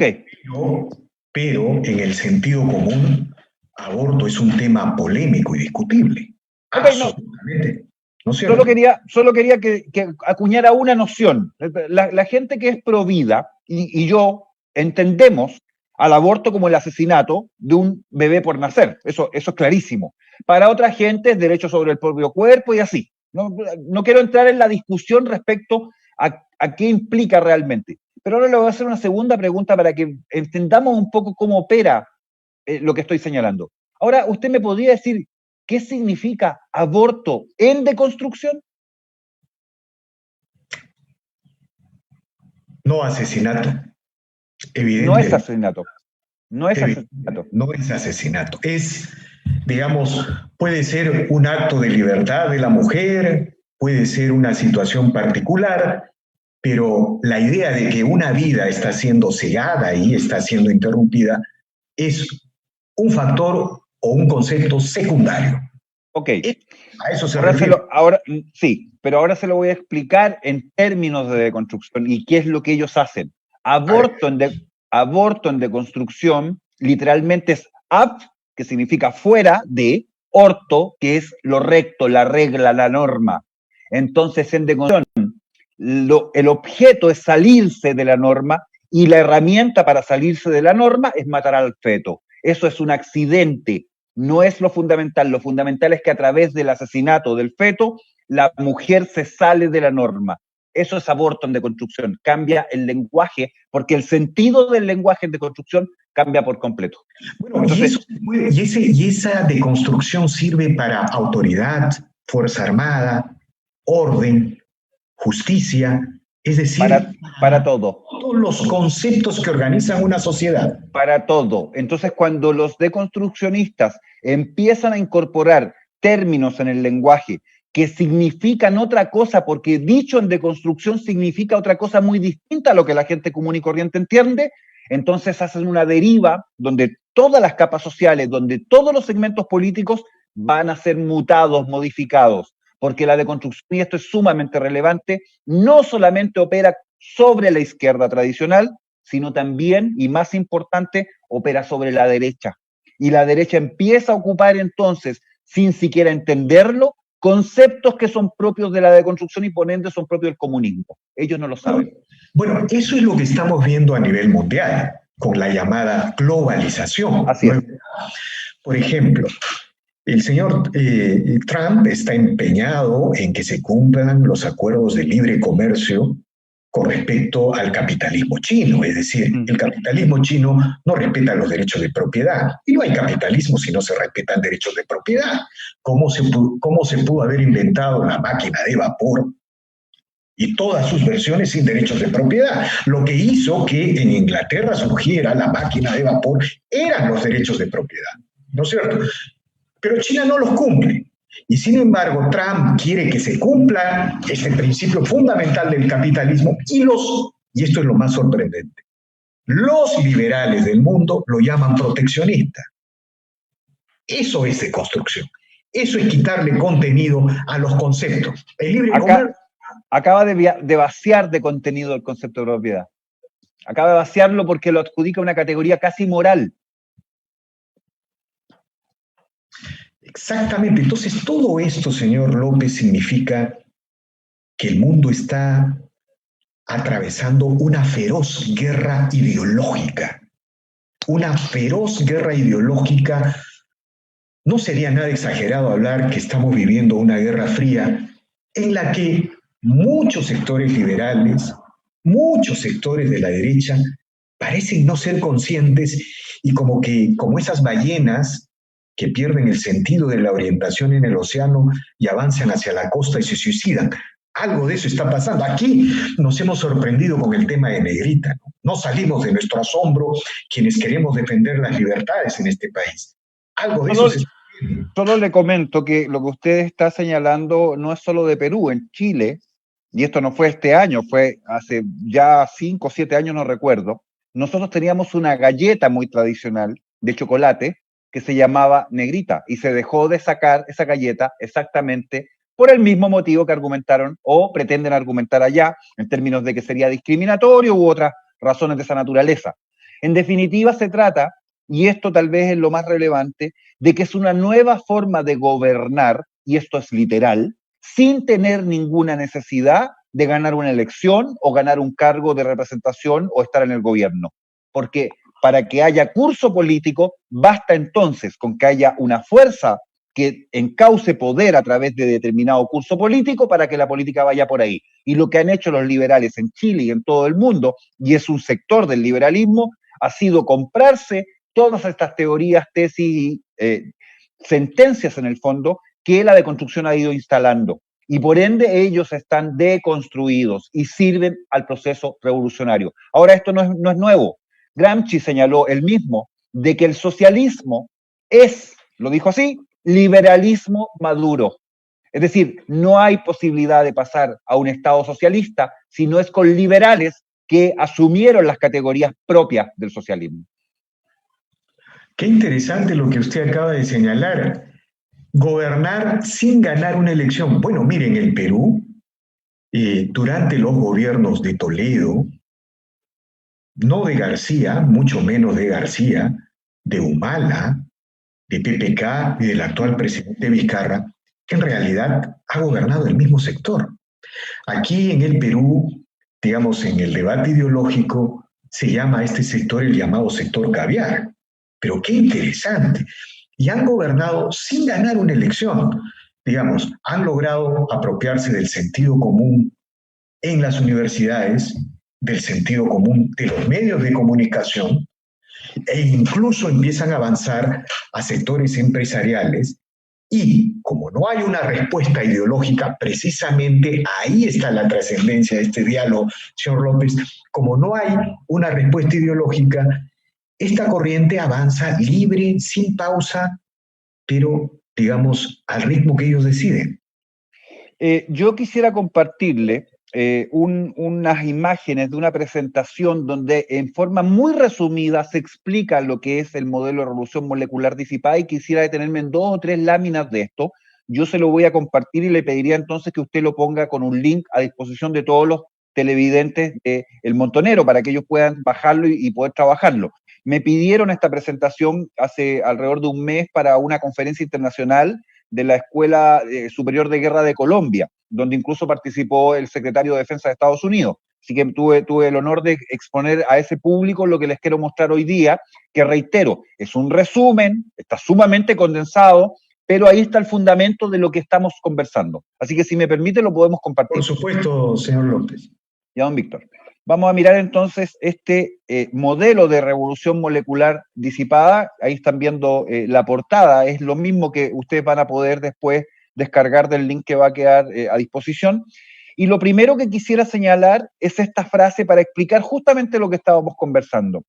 pero en el sentido común, aborto es un tema polémico y discutible. Okay, absolutamente. ¿No solo quería que acuñara una noción. La gente que es pro vida y yo entendemos al aborto como el asesinato de un bebé por nacer. Eso es clarísimo. Para otra gente es derecho sobre el propio cuerpo y así. No quiero entrar en la discusión respecto a qué implica realmente. Pero ahora le voy a hacer una segunda pregunta para que entendamos un poco cómo opera lo que estoy señalando. Ahora, ¿usted me podría decir qué significa aborto en deconstrucción? No asesinato. Evidentemente. No es asesinato. No es asesinato. No es asesinato. Es, digamos, puede ser un acto de libertad de la mujer, puede ser una situación particular, pero la idea de que una vida está siendo cegada y está siendo interrumpida es un factor o un concepto secundario. Ok. A eso se refiere. Sí, pero ahora se lo voy a explicar en términos de deconstrucción y qué es lo que ellos hacen. Aborto en deconstrucción literalmente es ab, que significa fuera de, orto, que es lo recto, la regla, la norma. Entonces, en deconstrucción, el objeto es salirse de la norma y la herramienta para salirse de la norma es matar al feto. Eso es un accidente, no es lo fundamental. Lo fundamental es que a través del asesinato del feto, la mujer se sale de la norma. Eso es aborto en deconstrucción. Cambia el lenguaje, porque el sentido del lenguaje en deconstrucción cambia por completo. Bueno, entonces, y esa deconstrucción sirve para autoridad, fuerza armada, orden, justicia, es decir, para todo. Todos los conceptos que organizan una sociedad. Para todo. Entonces, cuando los deconstruccionistas empiezan a incorporar términos en el lenguaje que significan otra cosa, porque dicho en deconstrucción significa otra cosa muy distinta a lo que la gente común y corriente entiende, entonces hacen una deriva donde todas las capas sociales, donde todos los segmentos políticos van a ser mutados, modificados, porque la deconstrucción, y esto es sumamente relevante, no solamente opera sobre la izquierda tradicional, sino también, y más importante, opera sobre la derecha. Y la derecha empieza a ocupar entonces, sin siquiera entenderlo, conceptos que son propios de la deconstrucción y por ende son propios del comunismo. Ellos no lo saben. Bueno, eso es lo que estamos viendo a nivel mundial, con la llamada globalización. Así es. Por ejemplo, el señor Trump está empeñado en que se cumplan los acuerdos de libre comercio con respecto al capitalismo chino, es decir, el capitalismo chino no respeta los derechos de propiedad, y no hay capitalismo si no se respetan derechos de propiedad. ¿Cómo se pudo haber inventado la máquina de vapor y todas sus versiones sin derechos de propiedad? Lo que hizo que en Inglaterra surgiera la máquina de vapor eran los derechos de propiedad, ¿no es cierto? Pero China no los cumple. Y sin embargo, Trump quiere que se cumpla este principio fundamental del capitalismo y esto es lo más sorprendente, los liberales del mundo lo llaman proteccionista. Eso es deconstrucción. Eso es quitarle contenido a los conceptos. El libre comercio acaba de vaciar de contenido el concepto de propiedad. Acaba de vaciarlo porque lo adjudica a una categoría casi moral. Exactamente. Entonces, todo esto, señor López, significa que el mundo está atravesando una feroz guerra ideológica. Una feroz guerra ideológica. No sería nada exagerado hablar que estamos viviendo una guerra fría en la que muchos sectores liberales, muchos sectores de la derecha parecen no ser conscientes y como esas ballenas que pierden el sentido de la orientación en el océano y avanzan hacia la costa y se suicidan. Algo de eso está pasando. Aquí nos hemos sorprendido con el tema de Negrita. No salimos de nuestro asombro quienes queremos defender las libertades en este país. Algo de eso se está viendo. Solo le comento que lo que usted está señalando no es solo de Perú. En Chile, y esto no fue este año, fue hace ya 5 o 7 años, no recuerdo, nosotros teníamos una galleta muy tradicional de chocolate que se llamaba Negrita, y se dejó de sacar esa galleta exactamente por el mismo motivo que argumentaron o pretenden argumentar allá, en términos de que sería discriminatorio u otras razones de esa naturaleza. En definitiva, se trata, y esto tal vez es lo más relevante, de que es una nueva forma de gobernar, y esto es literal, sin tener ninguna necesidad de ganar una elección o ganar un cargo de representación o estar en el gobierno. Porque para que haya curso político, basta entonces con que haya una fuerza que encauce poder a través de determinado curso político para que la política vaya por ahí. Y lo que han hecho los liberales en Chile y en todo el mundo, y es un sector del liberalismo, ha sido comprarse todas estas teorías, tesis y sentencias en el fondo que la deconstrucción ha ido instalando. Y por ende ellos están deconstruidos y sirven al proceso revolucionario. Ahora, esto no es nuevo. Gramsci señaló él mismo de que el socialismo es, lo dijo así, liberalismo maduro. Es decir, no hay posibilidad de pasar a un Estado socialista si no es con liberales que asumieron las categorías propias del socialismo. Qué interesante lo que usted acaba de señalar. Gobernar sin ganar una elección. Bueno, miren, el Perú, durante los gobiernos de Toledo, no de García, mucho menos de García, de Humala, de PPK y del actual presidente Vizcarra, que en realidad ha gobernado el mismo sector. Aquí en el Perú, digamos, en el debate ideológico, se llama a este sector el llamado sector caviar. Pero qué interesante. Y han gobernado sin ganar una elección. Digamos, han logrado apropiarse del sentido común en las universidades, del sentido común de los medios de comunicación, e incluso empiezan a avanzar a sectores empresariales. Y como no hay una respuesta ideológica, precisamente ahí está la trascendencia de este diálogo, señor López, como no hay una respuesta ideológica, esta corriente avanza libre, sin pausa, pero, digamos, al ritmo que ellos deciden. Yo quisiera compartirle unas imágenes de una presentación donde en forma muy resumida se explica lo que es el modelo de revolución molecular disipada, y quisiera detenerme en 2 o 3 láminas de esto. Yo se lo voy a compartir y le pediría entonces que usted lo ponga con un link a disposición de todos los televidentes de El Montonero para que ellos puedan bajarlo y poder trabajarlo. Me pidieron esta presentación hace alrededor de un mes para una conferencia internacional de la Escuela Superior de Guerra de Colombia, donde incluso participó el secretario de Defensa de Estados Unidos. Así que tuve el honor de exponer a ese público lo que les quiero mostrar hoy día, que reitero, es un resumen, está sumamente condensado, pero ahí está el fundamento de lo que estamos conversando. Así que si me permite lo podemos compartir. Por supuesto, señor López. Ya, don Víctor. Vamos a mirar entonces este modelo de revolución molecular disipada. Ahí están viendo la portada. Es lo mismo que ustedes van a poder después descargar del link que va a quedar a disposición. Y lo primero que quisiera señalar es esta frase para explicar justamente lo que estábamos conversando.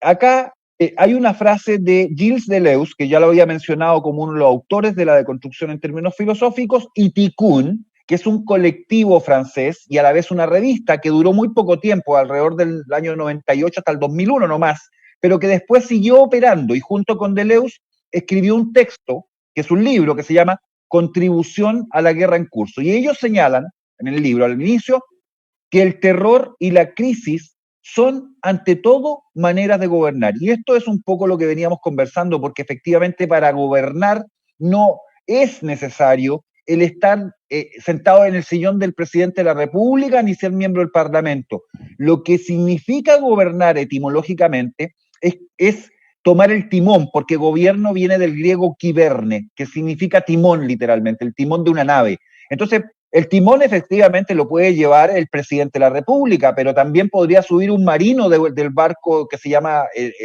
Acá hay una frase de Gilles Deleuze, que ya lo había mencionado como uno de los autores de la deconstrucción en términos filosóficos, y Tikkun, que es un colectivo francés y a la vez una revista que duró muy poco tiempo, alrededor del año 98 hasta el 2001 nomás, pero que después siguió operando y junto con Deleuze escribió un texto, que es un libro que se llama Contribución a la guerra en curso. Y ellos señalan en el libro, al inicio, que el terror y la crisis son, ante todo, maneras de gobernar. Y esto es un poco lo que veníamos conversando, porque efectivamente para gobernar no es necesario el estar sentado en el sillón del presidente de la República ni ser miembro del Parlamento. Lo que significa gobernar etimológicamente es tomar el timón, porque gobierno viene del griego kiberne, que significa timón literalmente, el timón de una nave. Entonces, el timón efectivamente lo puede llevar el presidente de la República, pero también podría subir un marino del barco que se llama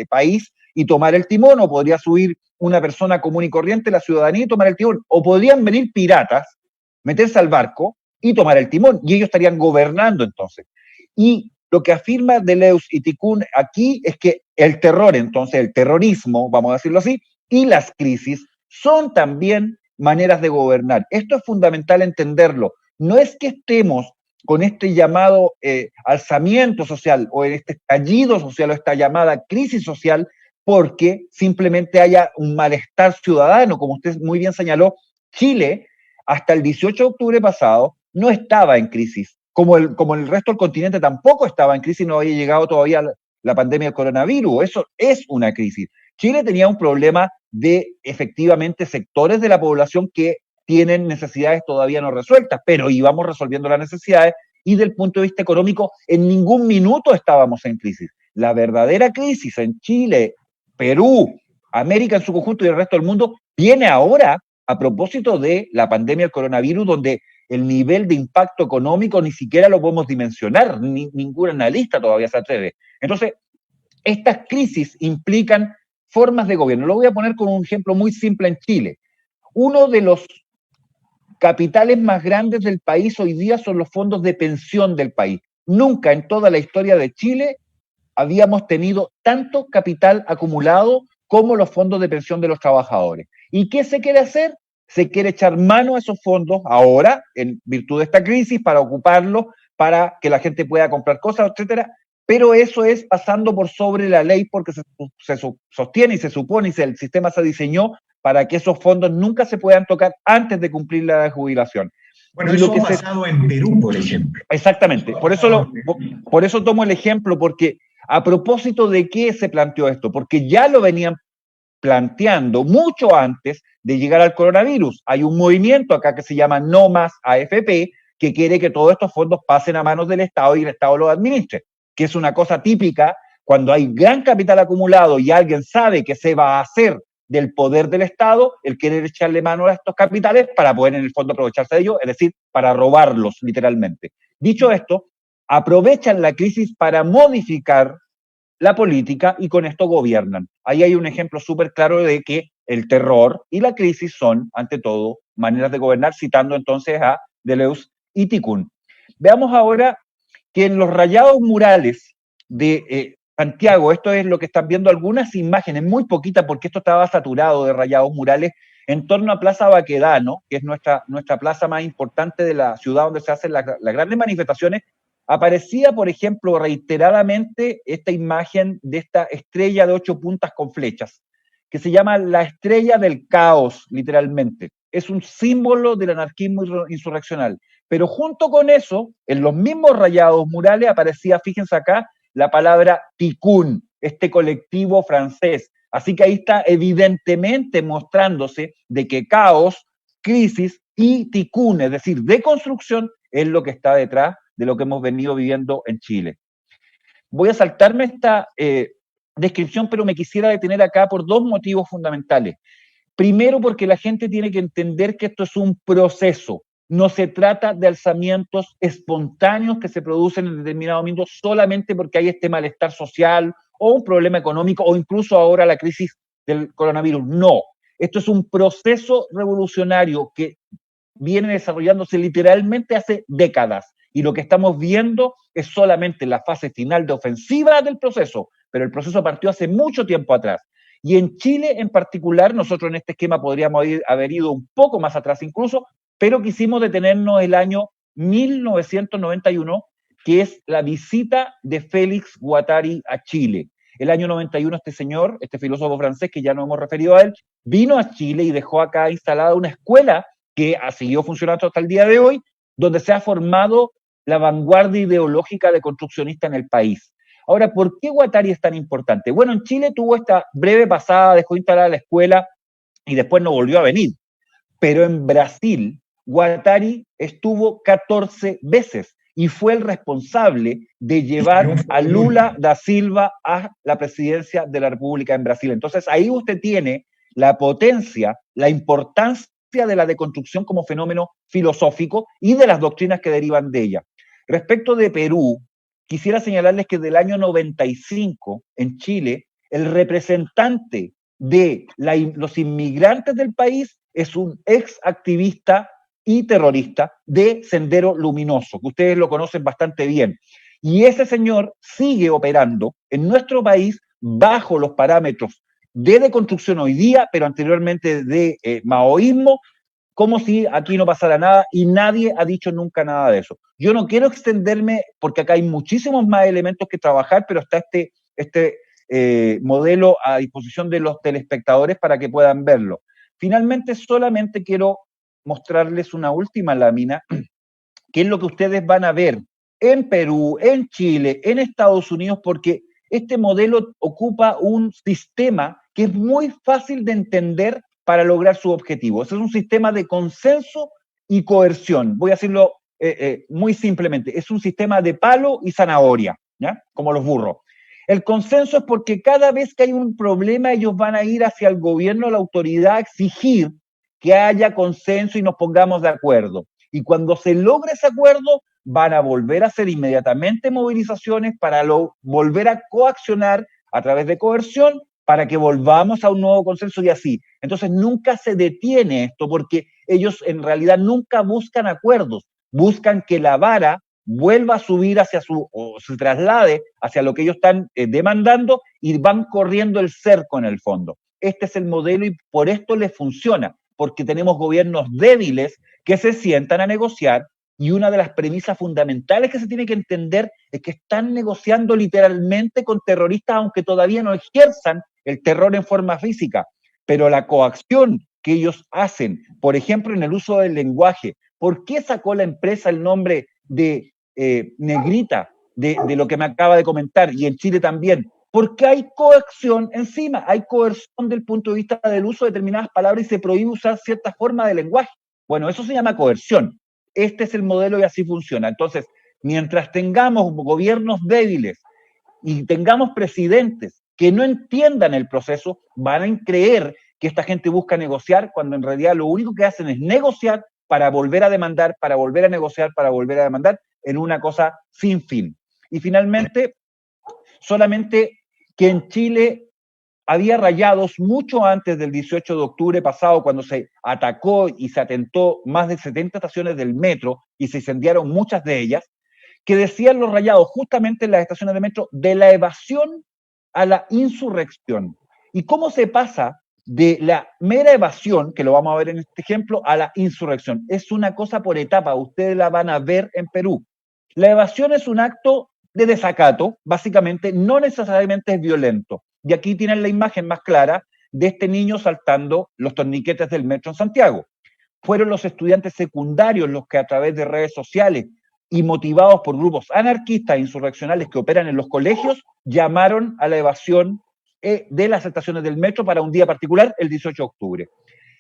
País y tomar el timón, o podría subir una persona común y corriente, la ciudadanía, y tomar el timón, o podrían venir piratas, meterse al barco y tomar el timón, y ellos estarían gobernando entonces. Y lo que afirma Deleuze y Tikkun aquí es que el terror, entonces, el terrorismo, vamos a decirlo así, y las crisis son también maneras de gobernar. Esto es fundamental entenderlo. No es que estemos con este llamado alzamiento social o este estallido social o esta llamada crisis social porque simplemente haya un malestar ciudadano. Como usted muy bien señaló, Chile hasta el 18 de octubre pasado no estaba en crisis, como el resto del continente tampoco estaba en crisis, no había llegado todavía la pandemia del coronavirus. Eso es una crisis. Chile tenía un problema de efectivamente sectores de la población que tienen necesidades todavía no resueltas, pero íbamos resolviendo las necesidades y del punto de vista económico en ningún minuto estábamos en crisis. La verdadera crisis en Chile, Perú, América en su conjunto y el resto del mundo viene ahora a propósito de la pandemia del coronavirus, donde el nivel de impacto económico ni siquiera lo podemos dimensionar, ningún analista todavía se atreve. Entonces, estas crisis implican formas de gobierno. Lo voy a poner con un ejemplo muy simple en Chile. Uno de los capitales más grandes del país hoy día son los fondos de pensión del país. Nunca en toda la historia de Chile habíamos tenido tanto capital acumulado como los fondos de pensión de los trabajadores. ¿Y qué se quiere hacer? Se quiere echar mano a esos fondos ahora, en virtud de esta crisis, para ocuparlos, para que la gente pueda comprar cosas, etcétera. Pero eso es pasando por sobre la ley, porque se sostiene y se supone y el sistema se diseñó para que esos fondos nunca se puedan tocar antes de cumplir la edad de jubilación. Bueno, eso ha pasado en Perú, por ejemplo. Exactamente. Por eso tomo el ejemplo, porque a propósito de qué se planteó esto, porque ya lo venían planteando mucho antes de llegar al coronavirus. Hay un movimiento acá que se llama No Más AFP, que quiere que todos estos fondos pasen a manos del Estado y el Estado los administre, que es una cosa típica cuando hay gran capital acumulado y alguien sabe que se va a hacer del poder del Estado, el querer echarle mano a estos capitales para poder en el fondo aprovecharse de ellos, es decir, para robarlos literalmente. Dicho esto, aprovechan la crisis para modificar la política y con esto gobiernan. Ahí hay un ejemplo súper claro de que el terror y la crisis son, ante todo, maneras de gobernar, citando entonces a Deleuze y Tikkun. Veamos ahora que en los rayados murales de Santiago, esto es lo que están viendo algunas imágenes, muy poquitas porque esto estaba saturado de rayados murales, en torno a Plaza Baquedano, que es nuestra plaza más importante de la ciudad donde se hacen las grandes manifestaciones, aparecía, por ejemplo, reiteradamente esta imagen de esta estrella de 8 puntas con flechas, que se llama la estrella del caos, literalmente. Es un símbolo del anarquismo insurreccional. Pero junto con eso, en los mismos rayados murales aparecía, fíjense acá, la palabra Tikkun, este colectivo francés. Así que ahí está evidentemente mostrándose de que caos, crisis y Tikkun, es decir, deconstrucción, es lo que está detrás de lo que hemos venido viviendo en Chile. Voy a saltarme esta descripción, pero me quisiera detener acá por 2 motivos fundamentales. Primero, porque la gente tiene que entender que esto es un proceso. No se trata de alzamientos espontáneos que se producen en determinado momento solamente porque hay este malestar social o un problema económico o incluso ahora la crisis del coronavirus. No, esto es un proceso revolucionario que viene desarrollándose literalmente hace décadas y lo que estamos viendo es solamente la fase final de ofensiva del proceso, pero el proceso partió hace mucho tiempo atrás. Y en Chile en particular, nosotros en este esquema podríamos haber ido un poco más atrás incluso, pero quisimos detenernos el año 1991, que es la visita de Félix Guattari a Chile. El año 91 este señor, este filósofo francés, que ya no hemos referido a él, vino a Chile y dejó acá instalada una escuela que ha seguido funcionando hasta el día de hoy, donde se ha formado la vanguardia ideológica de construccionista en el país. Ahora, ¿por qué Guattari es tan importante? Bueno, en Chile tuvo esta breve pasada, dejó instalada la escuela y después no volvió a venir. Pero en Brasil, Guattari estuvo 14 veces y fue el responsable de llevar a Lula da Silva a la presidencia de la República en Brasil. Entonces, ahí usted tiene la potencia, la importancia de la deconstrucción como fenómeno filosófico y de las doctrinas que derivan de ella. Respecto de Perú, quisiera señalarles que del año 95 en Chile, el representante de los inmigrantes del país es un ex activista y terrorista de Sendero Luminoso, que ustedes lo conocen bastante bien. Y ese señor sigue operando en nuestro país bajo los parámetros de deconstrucción hoy día, pero anteriormente de maoísmo, como si aquí no pasara nada y nadie ha dicho nunca nada de eso. Yo no quiero extenderme porque acá hay muchísimos más elementos que trabajar, pero está este modelo a disposición de los telespectadores para que puedan verlo. Finalmente, solamente quiero mostrarles una última lámina, que es lo que ustedes van a ver en Perú, en Chile, en Estados Unidos, porque este modelo ocupa un sistema que es muy fácil de entender para lograr su objetivo. Ese es un sistema de consenso y coerción. Voy a decirlo muy simplemente. Es un sistema de palo y zanahoria, ¿ya? Como los burros. El consenso es porque cada vez que hay un problema, ellos van a ir hacia el gobierno, la autoridad, a exigir que haya consenso y nos pongamos de acuerdo. Y cuando se logre ese acuerdo, van a volver a hacer inmediatamente movilizaciones para volver a coaccionar a través de coerción para que volvamos a un nuevo consenso y así. Entonces nunca se detiene esto porque ellos en realidad nunca buscan acuerdos, buscan que la vara vuelva a subir o se traslade hacia lo que ellos están demandando y van corriendo el cerco en el fondo. Este es el modelo y por esto les funciona, porque tenemos gobiernos débiles que se sientan a negociar y una de las premisas fundamentales que se tiene que entender es que están negociando literalmente con terroristas aunque todavía no ejerzan el terror en forma física, pero la coacción que ellos hacen, por ejemplo, en el uso del lenguaje, ¿por qué sacó la empresa el nombre de Negrita, de lo que me acaba de comentar, y en Chile también? porque hay coerción encima, hay coerción del punto de vista del uso de determinadas palabras y se prohíbe usar cierta forma de lenguaje. Bueno, eso se llama coerción. Este es el modelo y así funciona. Entonces, mientras tengamos gobiernos débiles y tengamos presidentes que no entiendan el proceso, van a creer que esta gente busca negociar cuando en realidad lo único que hacen es negociar para volver a demandar, para volver a negociar, para volver a demandar en una cosa sin fin. Y finalmente, solamente que en Chile había rayados mucho antes del 18 de octubre pasado, cuando se atacó y se atentó más de 70 estaciones del metro y se incendiaron muchas de ellas, que decían los rayados justamente en las estaciones de metro de la evasión a la insurrección. ¿Y cómo se pasa de la mera evasión, que lo vamos a ver en este ejemplo, a la insurrección? Es una cosa por etapa, ustedes la van a ver en Perú. La evasión es un acto de desacato, básicamente, no necesariamente es violento. Y aquí tienen la imagen más clara de este niño saltando los torniquetes del metro en Santiago. Fueron los estudiantes secundarios los que a través de redes sociales y motivados por grupos anarquistas e insurreccionales que operan en los colegios, llamaron a la evasión de las estaciones del metro para un día particular, el 18 de octubre.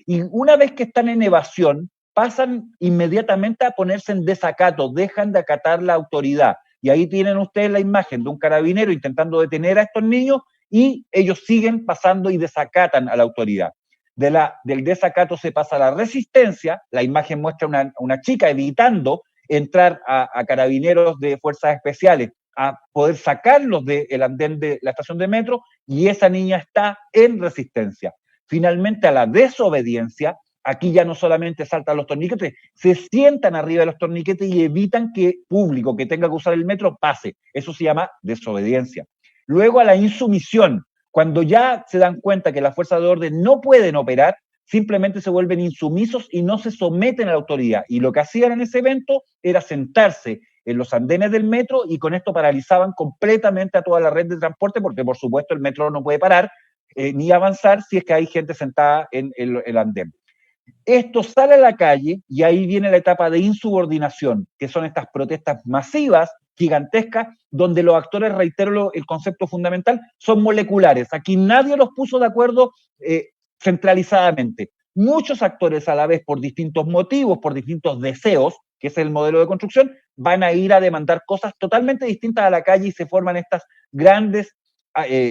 Y una vez que están en evasión, pasan inmediatamente a ponerse en desacato, dejan de acatar la autoridad. Y ahí tienen ustedes la imagen de un carabinero intentando detener a estos niños y ellos siguen pasando y desacatan a la autoridad. Del desacato se pasa a la resistencia, la imagen muestra una chica evitando entrar a carabineros de fuerzas especiales a poder sacarlos del andén de la estación de metro, y esa niña está en resistencia. Finalmente, a la desobediencia, aquí ya no solamente saltan los torniquetes, se sientan arriba de los torniquetes y evitan que público que tenga que usar el metro pase. Eso se llama desobediencia. Luego a la insumisión, cuando ya se dan cuenta que las fuerzas de orden no pueden operar, simplemente se vuelven insumisos y no se someten a la autoridad. Y lo que hacían en ese evento era sentarse en los andenes del metro y con esto paralizaban completamente a toda la red de transporte, porque por supuesto el metro no puede parar ni avanzar si es que hay gente sentada en el andén. Esto sale a la calle y ahí viene la etapa de insubordinación, que son estas protestas masivas, gigantescas, donde los actores, reitero el concepto fundamental, son moleculares. Aquí nadie los puso de acuerdo centralizadamente. Muchos actores a la vez, por distintos motivos, por distintos deseos, que es el modelo de construcción, van a ir a demandar cosas totalmente distintas a la calle y se forman estas grandes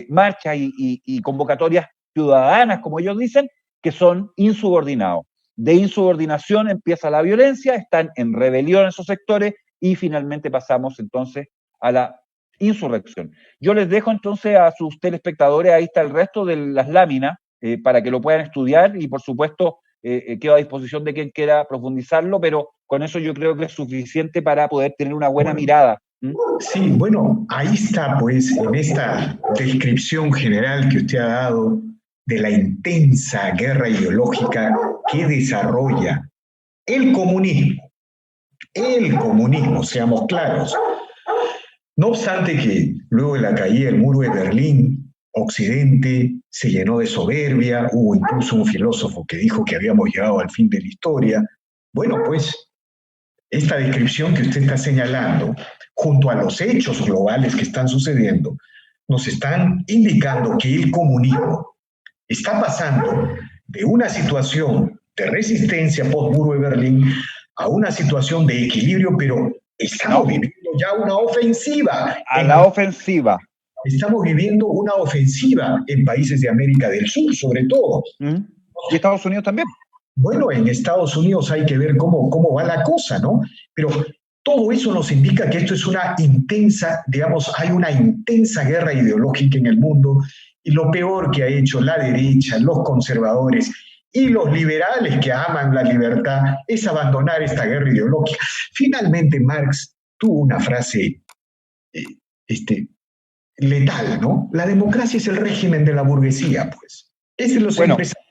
marchas y convocatorias ciudadanas, como ellos dicen, que son insubordinados. De insubordinación empieza la violencia, están en rebelión esos sectores y finalmente pasamos entonces a la insurrección. Yo les dejo entonces a sus telespectadores, ahí está el resto de las láminas, para que lo puedan estudiar y por supuesto quedo a disposición de quien quiera profundizarlo, pero con eso yo creo que es suficiente para poder tener una buena mirada. Sí, bueno, ahí está pues en esta descripción general que usted ha dado de la intensa guerra ideológica que desarrolla el comunismo, seamos claros. No obstante que luego de la caída del muro de Berlín, Occidente se llenó de soberbia, hubo incluso un filósofo que dijo que habíamos llegado al fin de la historia. Bueno, pues esta descripción que usted está señalando, junto a los hechos globales que están sucediendo, nos están indicando que el comunismo está pasando de una situación de resistencia post-muro de Berlín a una situación de equilibrio, pero estamos viviendo ya una ofensiva. Ofensiva. Estamos viviendo una ofensiva en países de América del Sur, sobre todo. Y Estados Unidos también. Bueno, en Estados Unidos hay que ver cómo va la cosa, ¿no? Pero todo eso nos indica que esto es una intensa, digamos, hay una intensa guerra ideológica en el mundo, y lo peor que ha hecho la derecha, los conservadores y los liberales que aman la libertad es abandonar esta guerra ideológica. Finalmente, Marx tuvo una frase letal, ¿no? La democracia es el régimen de la burguesía, pues. Es de los empresarios.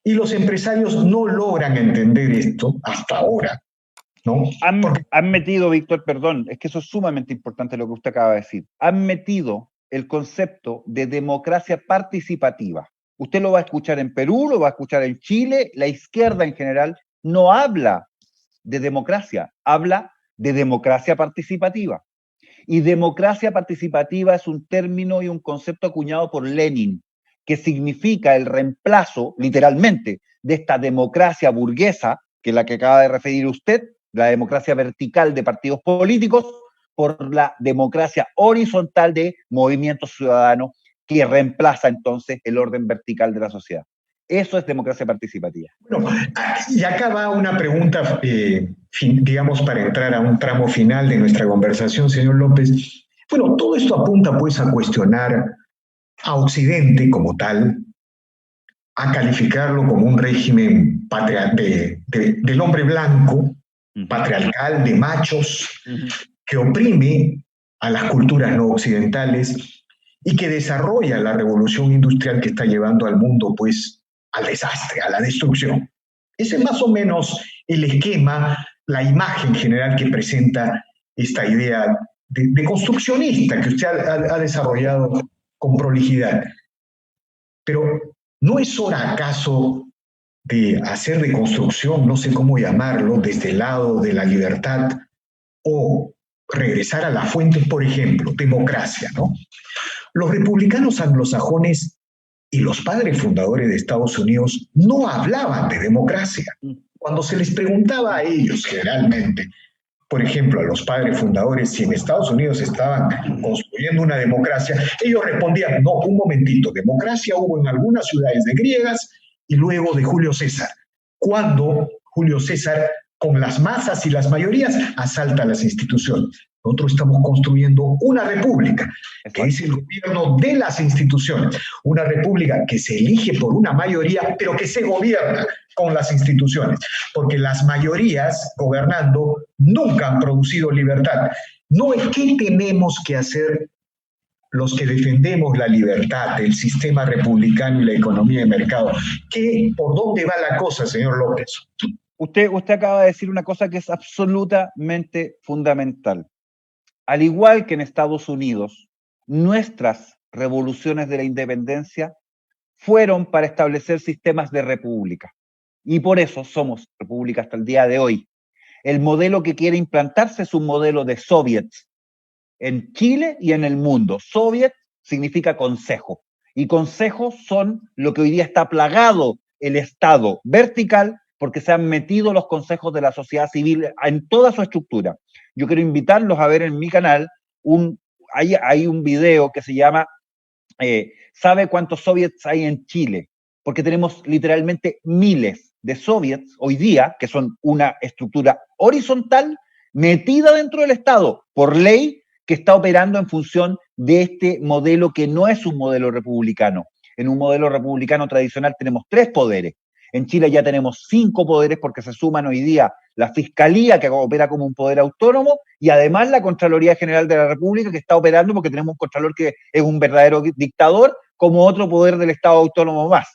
Y los empresarios no logran entender esto hasta ahora, ¿no? Han metido, Víctor, perdón, es que eso es sumamente importante lo que usted acaba de decir. Han metido el concepto de democracia participativa. Usted lo va a escuchar en Perú, lo va a escuchar en Chile, la izquierda en general no habla de democracia, habla de democracia participativa. Y democracia participativa es un término y un concepto acuñado por Lenin, que significa el reemplazo, literalmente, de esta democracia burguesa, que es la que acaba de referir usted, la democracia vertical de partidos políticos, por la democracia horizontal de movimientos ciudadanos, que reemplaza entonces el orden vertical de la sociedad. Eso es democracia participativa. Bueno, y acá va una pregunta, digamos, para entrar a un tramo final de nuestra conversación, señor López. Bueno, todo esto apunta pues a cuestionar a Occidente como tal, a calificarlo como un régimen del hombre blanco, patriarcal, de machos, que oprime a las culturas no occidentales y que desarrolla la revolución industrial que está llevando al mundo pues al desastre, a la destrucción. Ese es más o menos el esquema, la imagen general que presenta esta idea de construccionista que usted ha desarrollado con prolijidad. Pero ¿no es hora acaso de hacer de construcción, no sé cómo llamarlo, desde el lado de la libertad o regresar a las fuentes, por ejemplo, democracia, ¿no? Los republicanos anglosajones y los padres fundadores de Estados Unidos no hablaban de democracia. Cuando se les preguntaba a ellos generalmente, por ejemplo, a los padres fundadores, si en Estados Unidos estaban construyendo una democracia, ellos respondían, no, un momentito, democracia hubo en algunas ciudades de griegas y luego de Julio César, cuando Julio César, con las masas y las mayorías, asalta las instituciones. Nosotros estamos construyendo una república, que es el gobierno de las instituciones, una república que se elige por una mayoría, pero que se gobierna con las instituciones, porque las mayorías gobernando nunca han producido libertad. No es qué tenemos que hacer los que defendemos la libertad, el sistema republicano y la economía de mercado. ¿Por dónde va la cosa, señor López? Usted acaba de decir una cosa que es absolutamente fundamental. Al igual que en Estados Unidos, nuestras revoluciones de la independencia fueron para establecer sistemas de república. Y por eso somos república hasta el día de hoy. El modelo que quiere implantarse es un modelo de soviets en Chile y en el mundo. Soviet significa consejo. Y consejos son lo que hoy día está plagado el Estado vertical, porque se han metido los consejos de la sociedad civil en toda su estructura. Yo quiero invitarlos a ver en mi canal, hay un video que se llama ¿sabe cuántos soviets hay en Chile? Porque tenemos literalmente miles de soviets hoy día, que son una estructura horizontal metida dentro del Estado, por ley, que está operando en función de este modelo que no es un modelo republicano. En un modelo republicano tradicional tenemos 3 poderes. En Chile ya tenemos 5 poderes porque se suman hoy día la Fiscalía, que opera como un poder autónomo, y además la Contraloría General de la República, que está operando porque tenemos un Contralor que es un verdadero dictador, como otro poder del Estado autónomo más.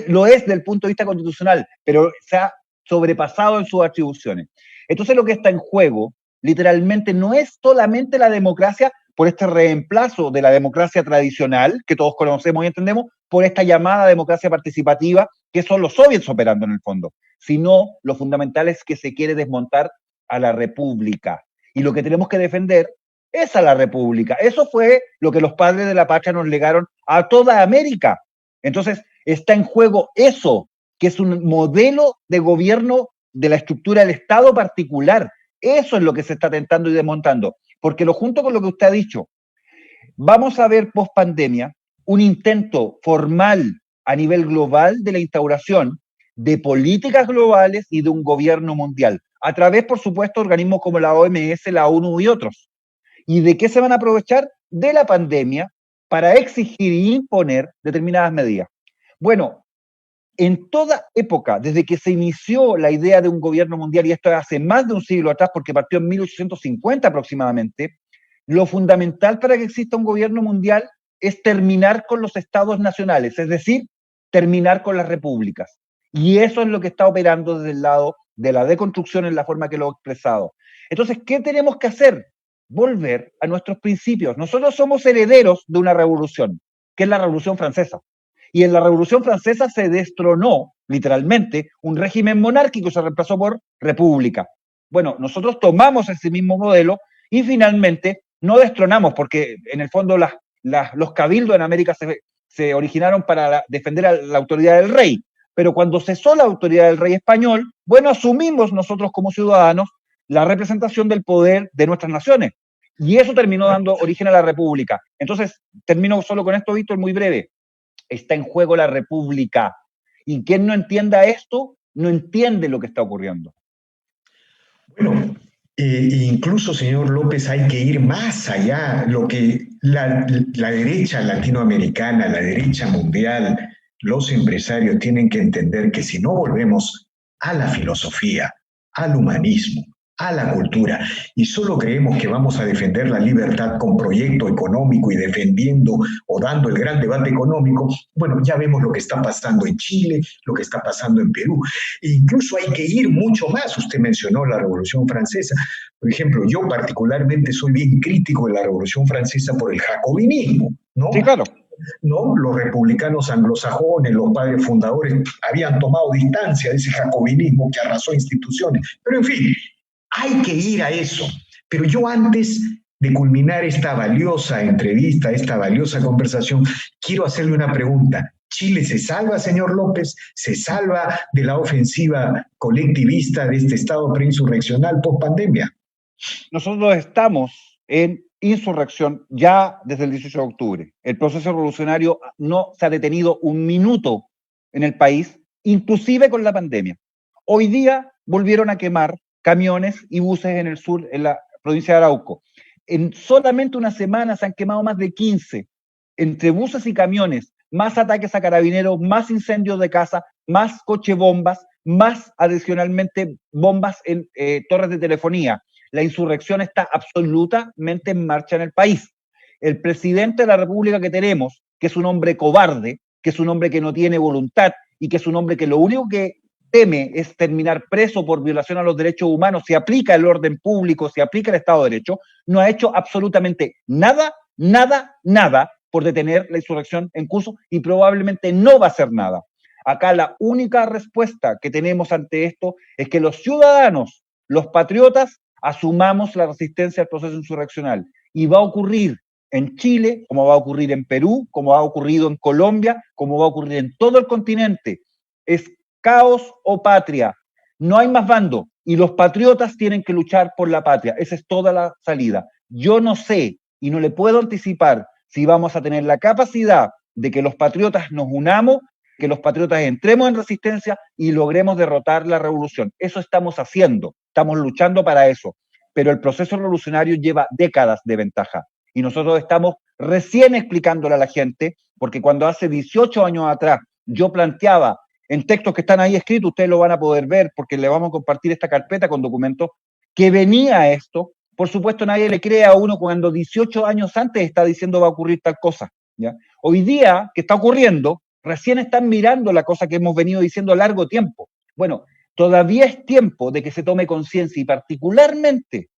Lo es desde el punto de vista constitucional, pero se ha sobrepasado en sus atribuciones. Entonces lo que está en juego, literalmente, no es solamente la democracia por este reemplazo de la democracia tradicional, que todos conocemos y entendemos, por esta llamada democracia participativa, que son los soviets operando en el fondo, sino lo fundamental es que se quiere desmontar a la república. Y lo que tenemos que defender es a la república. Eso fue lo que los padres de la patria nos legaron a toda América. Entonces, está en juego eso, que es un modelo de gobierno de la estructura del Estado particular. Eso es lo que se está tentando y desmontando. Porque lo junto con lo que usted ha dicho, vamos a ver post pandemia un intento formal a nivel global de la instauración de políticas globales y de un gobierno mundial, a través, por supuesto, de organismos como la OMS, la ONU y otros. ¿Y de qué se van a aprovechar? De la pandemia para exigir e imponer determinadas medidas. Bueno, en toda época, desde que se inició la idea de un gobierno mundial, y esto hace más de un siglo atrás, porque partió en 1850 aproximadamente, lo fundamental para que exista un gobierno mundial es terminar con los estados nacionales, es decir, terminar con las repúblicas. Y eso es lo que está operando desde el lado de la deconstrucción en la forma que lo he expresado. Entonces, ¿qué tenemos que hacer? Volver a nuestros principios. Nosotros somos herederos de una revolución, que es la Revolución Francesa. Y en la Revolución Francesa se destronó, literalmente, un régimen monárquico y se reemplazó por república. Bueno, nosotros tomamos ese mismo modelo y finalmente no destronamos, porque en el fondo los cabildos en América se originaron para defender a la autoridad del rey, pero cuando cesó la autoridad del rey español, bueno, asumimos nosotros como ciudadanos la representación del poder de nuestras naciones, y eso terminó dando origen a la república. Entonces, termino solo con esto, Víctor, muy breve. Está en juego la república, y quien no entienda esto, no entiende lo que está ocurriendo. Bueno, incluso, señor López, hay que ir más allá. Lo que la derecha latinoamericana, la derecha mundial, los empresarios tienen que entender que si no volvemos a la filosofía, al humanismo, a la cultura, y solo creemos que vamos a defender la libertad con proyecto económico y defendiendo o dando el gran debate económico, bueno, ya vemos lo que está pasando en Chile, lo que está pasando en Perú. E incluso hay que ir mucho más. Usted mencionó la Revolución Francesa. Por ejemplo, yo particularmente soy bien crítico de la Revolución Francesa por el jacobinismo, ¿no? Sí, claro. ¿No? Los republicanos anglosajones, los padres fundadores, habían tomado distancia de ese jacobinismo que arrasó instituciones. Pero en fin, hay que ir a eso. Pero yo, antes de culminar esta valiosa entrevista, esta valiosa conversación, quiero hacerle una pregunta. ¿Chile se salva, señor López? ¿Se salva de la ofensiva colectivista de este Estado preinsurreccional post-pandemia? Nosotros estamos en insurrección ya desde el 18 de octubre. El proceso revolucionario no se ha detenido un minuto en el país, inclusive con la pandemia. Hoy día volvieron a quemar camiones y buses en el sur, en la provincia de Arauco. En solamente una semana se han quemado más de 15, entre buses y camiones, más ataques a carabineros, más incendios de casa, más cochebombas, más adicionalmente bombas en torres de telefonía. La insurrección está absolutamente en marcha en el país. El presidente de la República que tenemos, que es un hombre cobarde, que es un hombre que no tiene voluntad y que es un hombre que lo único que teme es terminar preso por violación a los derechos humanos, si aplica el orden público, si aplica el Estado de Derecho, no ha hecho absolutamente nada por detener la insurrección en curso y probablemente no va a hacer nada. Acá la única respuesta que tenemos ante esto es que los ciudadanos, los patriotas, asumamos la resistencia al proceso insurreccional. Y va a ocurrir en Chile, como va a ocurrir en Perú, como ha ocurrido en Colombia, como va a ocurrir en todo el continente. Es caos o patria. No hay más bando. Y los patriotas tienen que luchar por la patria. Esa es toda la salida. Yo no sé y no le puedo anticipar si vamos a tener la capacidad de que los patriotas nos unamos, que los patriotas entremos en resistencia y logremos derrotar la revolución. Eso estamos haciendo. Estamos luchando para eso. Pero el proceso revolucionario lleva décadas de ventaja. Y nosotros estamos recién explicándole a la gente, porque cuando hace 18 años atrás yo planteaba en textos que están ahí escritos, ustedes lo van a poder ver porque le vamos a compartir esta carpeta con documentos, que venía esto. Por supuesto, nadie le cree a uno cuando 18 años antes está diciendo va a ocurrir tal cosa, ¿ya? Hoy día, que está ocurriendo, recién están mirando la cosa que hemos venido diciendo a largo tiempo. Bueno, todavía es tiempo de que se tome conciencia y particularmente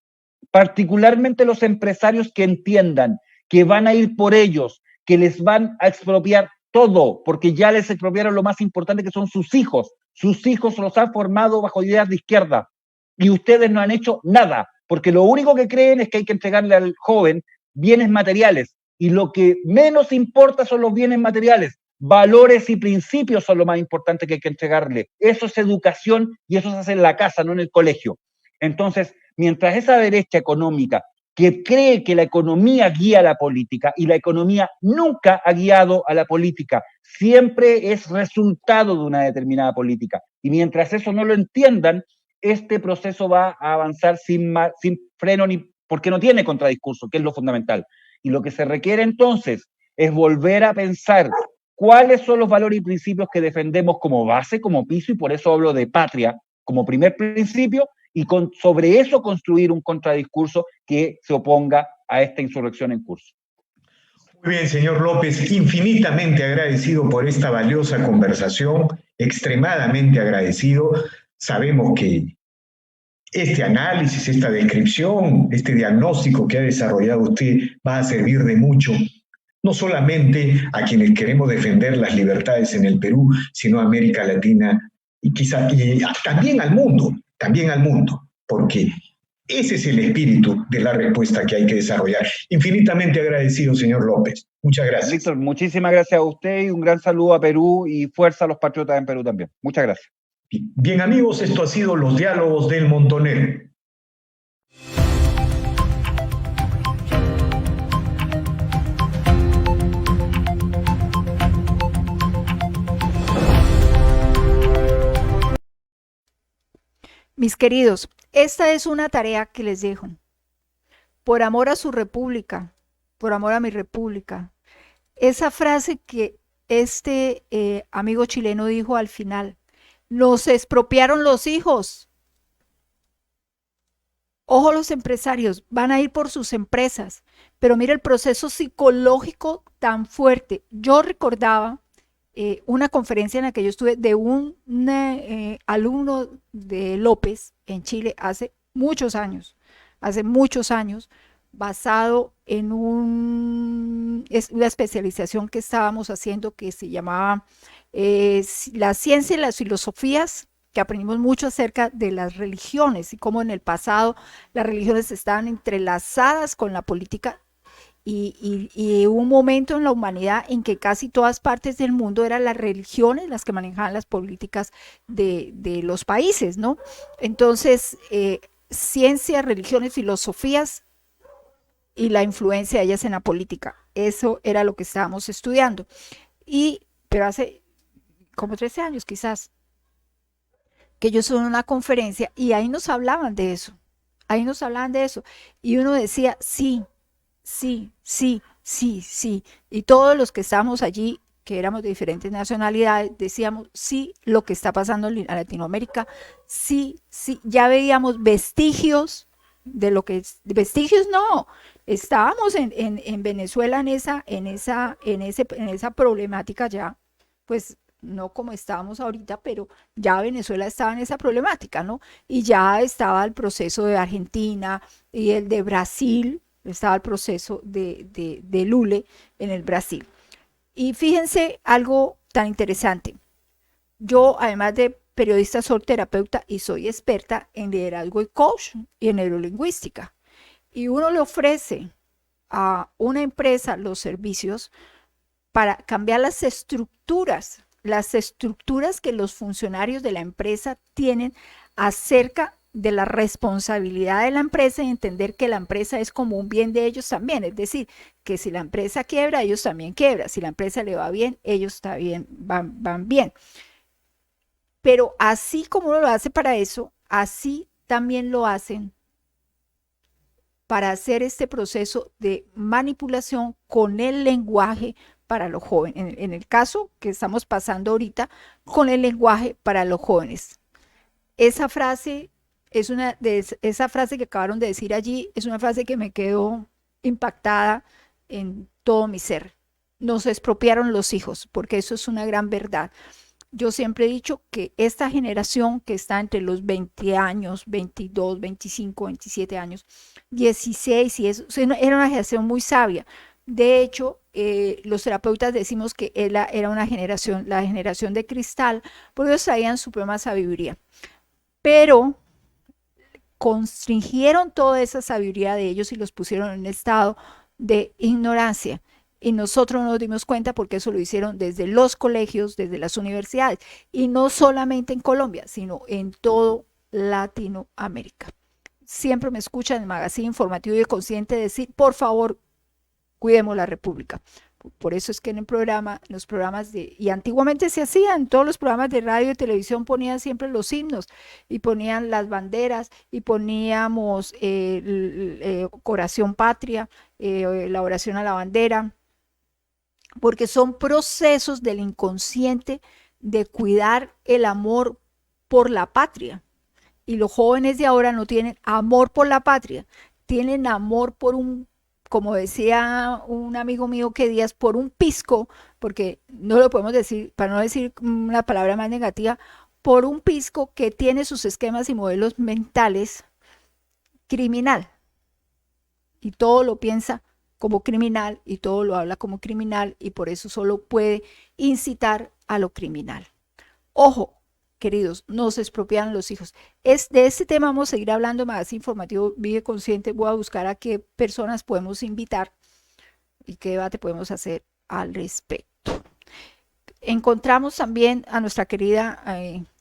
los empresarios que entiendan que van a ir por ellos, que les van a expropiar todo, porque ya les expropiaron lo más importante que son sus hijos. Sus hijos los han formado bajo ideas de izquierda y ustedes no han hecho nada, porque lo único que creen es que hay que entregarle al joven bienes materiales y lo que menos importa son los bienes materiales. Valores y principios son lo más importante que hay que entregarle. Eso es educación y eso se hace en la casa, no en el colegio. Entonces, mientras esa derecha económica que cree que la economía guía a la política y la economía nunca ha guiado a la política, siempre es resultado de una determinada política. Y mientras eso no lo entiendan, este proceso va a avanzar sin freno ni porque no tiene contradiscurso, que es lo fundamental. Y lo que se requiere entonces es volver a pensar cuáles son los valores y principios que defendemos como base, como piso, y por eso hablo de patria como primer principio, y sobre eso construir un contradiscurso que se oponga a esta insurrección en curso. Muy bien, señor López, infinitamente agradecido por esta valiosa conversación, extremadamente agradecido. Sabemos que este análisis, esta descripción, este diagnóstico que ha desarrollado usted va a servir de mucho, no solamente a quienes queremos defender las libertades en el Perú, sino a América Latina y quizá también al mundo, porque Ese es el espíritu de la respuesta que hay que desarrollar. Infinitamente agradecido, señor López. Muchas gracias. Víctor, muchísimas gracias a usted y un gran saludo a Perú y fuerza a los patriotas en Perú también. Muchas gracias. Bien, amigos, esto ha sido Los Diálogos del Montonero. Mis queridos, esta es una tarea que les dejo. Por amor a su república, por amor a mi república. Esa frase que este amigo chileno dijo al final, nos expropiaron los hijos. Ojo, los empresarios van a ir por sus empresas, pero mira el proceso psicológico tan fuerte. Yo recordaba una conferencia en la que yo estuve de un alumno de López en Chile hace muchos años, basado en una especialización que estábamos haciendo que se llamaba la ciencia y las filosofías, que aprendimos mucho acerca de las religiones y cómo en el pasado las religiones estaban entrelazadas con la política. Y hubo un momento en la humanidad en que casi todas partes del mundo eran las religiones las que manejaban las políticas de los países, ¿no? Entonces, ciencia, religiones, filosofías y la influencia de ellas en la política. Eso era lo que estábamos estudiando. Pero hace como 13 años quizás, que yo estuve en una conferencia y ahí nos hablaban de eso. Y uno decía, sí. Y todos los que estábamos allí, que éramos de diferentes nacionalidades, decíamos, sí, lo que está pasando en Latinoamérica, sí, ya veíamos vestigios de lo que es, vestigios no, estábamos en Venezuela en esa problemática ya, pues no como estábamos ahorita, pero ya Venezuela estaba en esa problemática, ¿no? Y ya estaba el proceso de Argentina y el de Brasil, estaba el proceso de Lula en el Brasil. Y fíjense algo tan interesante. Yo, además de periodista, soy terapeuta y soy experta en liderazgo y coach y en neurolingüística. Y uno le ofrece a una empresa los servicios para cambiar las estructuras que los funcionarios de la empresa tienen acerca de la responsabilidad de la empresa y entender que la empresa es como un bien de ellos también. Es decir, que si la empresa quiebra, ellos también quiebran. Si la empresa le va bien, ellos también van bien. Pero así como uno lo hace para eso, así también lo hacen para hacer este proceso de manipulación con el lenguaje para los jóvenes. En el caso que estamos pasando ahorita, con el lenguaje para los jóvenes. Esa frase esa frase que acabaron de decir allí es una frase que me quedó impactada en todo mi ser. Nos expropiaron los hijos, porque eso es una gran verdad. Yo siempre he dicho que esta generación que está entre los 20 años, 22, 25, 27 años, 16 y eso, era una generación muy sabia. De hecho, los terapeutas decimos que era una generación, la generación de cristal, porque ellos traían suprema sabiduría. Pero constringieron toda esa sabiduría de ellos y los pusieron en un estado de ignorancia. Y nosotros nos dimos cuenta porque eso lo hicieron desde los colegios, desde las universidades, y no solamente en Colombia, sino en todo Latinoamérica. Siempre me escuchan en el Magazine Informativo y Consciente decir, por favor, cuidemos la República. Por eso es que en el programa, los programas y antiguamente se hacían, todos los programas de radio y televisión ponían siempre los himnos y ponían las banderas y poníamos oración patria, la oración a la bandera, porque son procesos del inconsciente de cuidar el amor por la patria. Y los jóvenes de ahora no tienen amor por la patria, tienen amor por como decía un amigo mío que días, por un pisco, porque no lo podemos decir, para no decir una palabra más negativa, por un pisco que tiene sus esquemas y modelos mentales criminal. Y todo lo piensa como criminal y todo lo habla como criminal y por eso solo puede incitar a lo criminal. Ojo, queridos, nos expropian los hijos. De este tema vamos a seguir hablando más informativo, Vive Consciente. Voy a buscar a qué personas podemos invitar y qué debate podemos hacer al respecto. Encontramos también a nuestra querida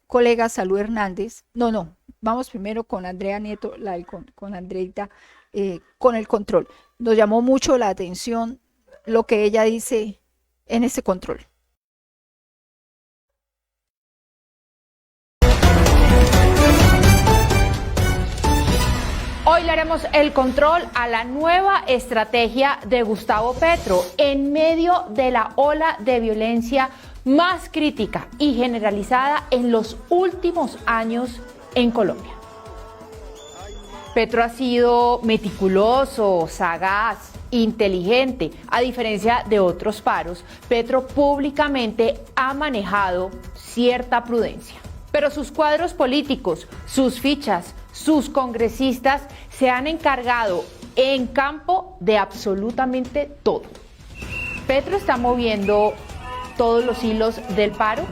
colega Salud Hernández. Vamos primero con Andrea Nieto, con Andreita, con el control. Nos llamó mucho la atención lo que ella dice en este control. Hoy le haremos el control a la nueva estrategia de Gustavo Petro en medio de la ola de violencia más crítica y generalizada en los últimos años en Colombia. Petro ha sido meticuloso, sagaz, inteligente. A diferencia de otros paros, Petro públicamente ha manejado cierta prudencia. Pero sus cuadros políticos, sus fichas, sus congresistas se han encargado en campo de absolutamente todo. Petro está moviendo todos los hilos del paro.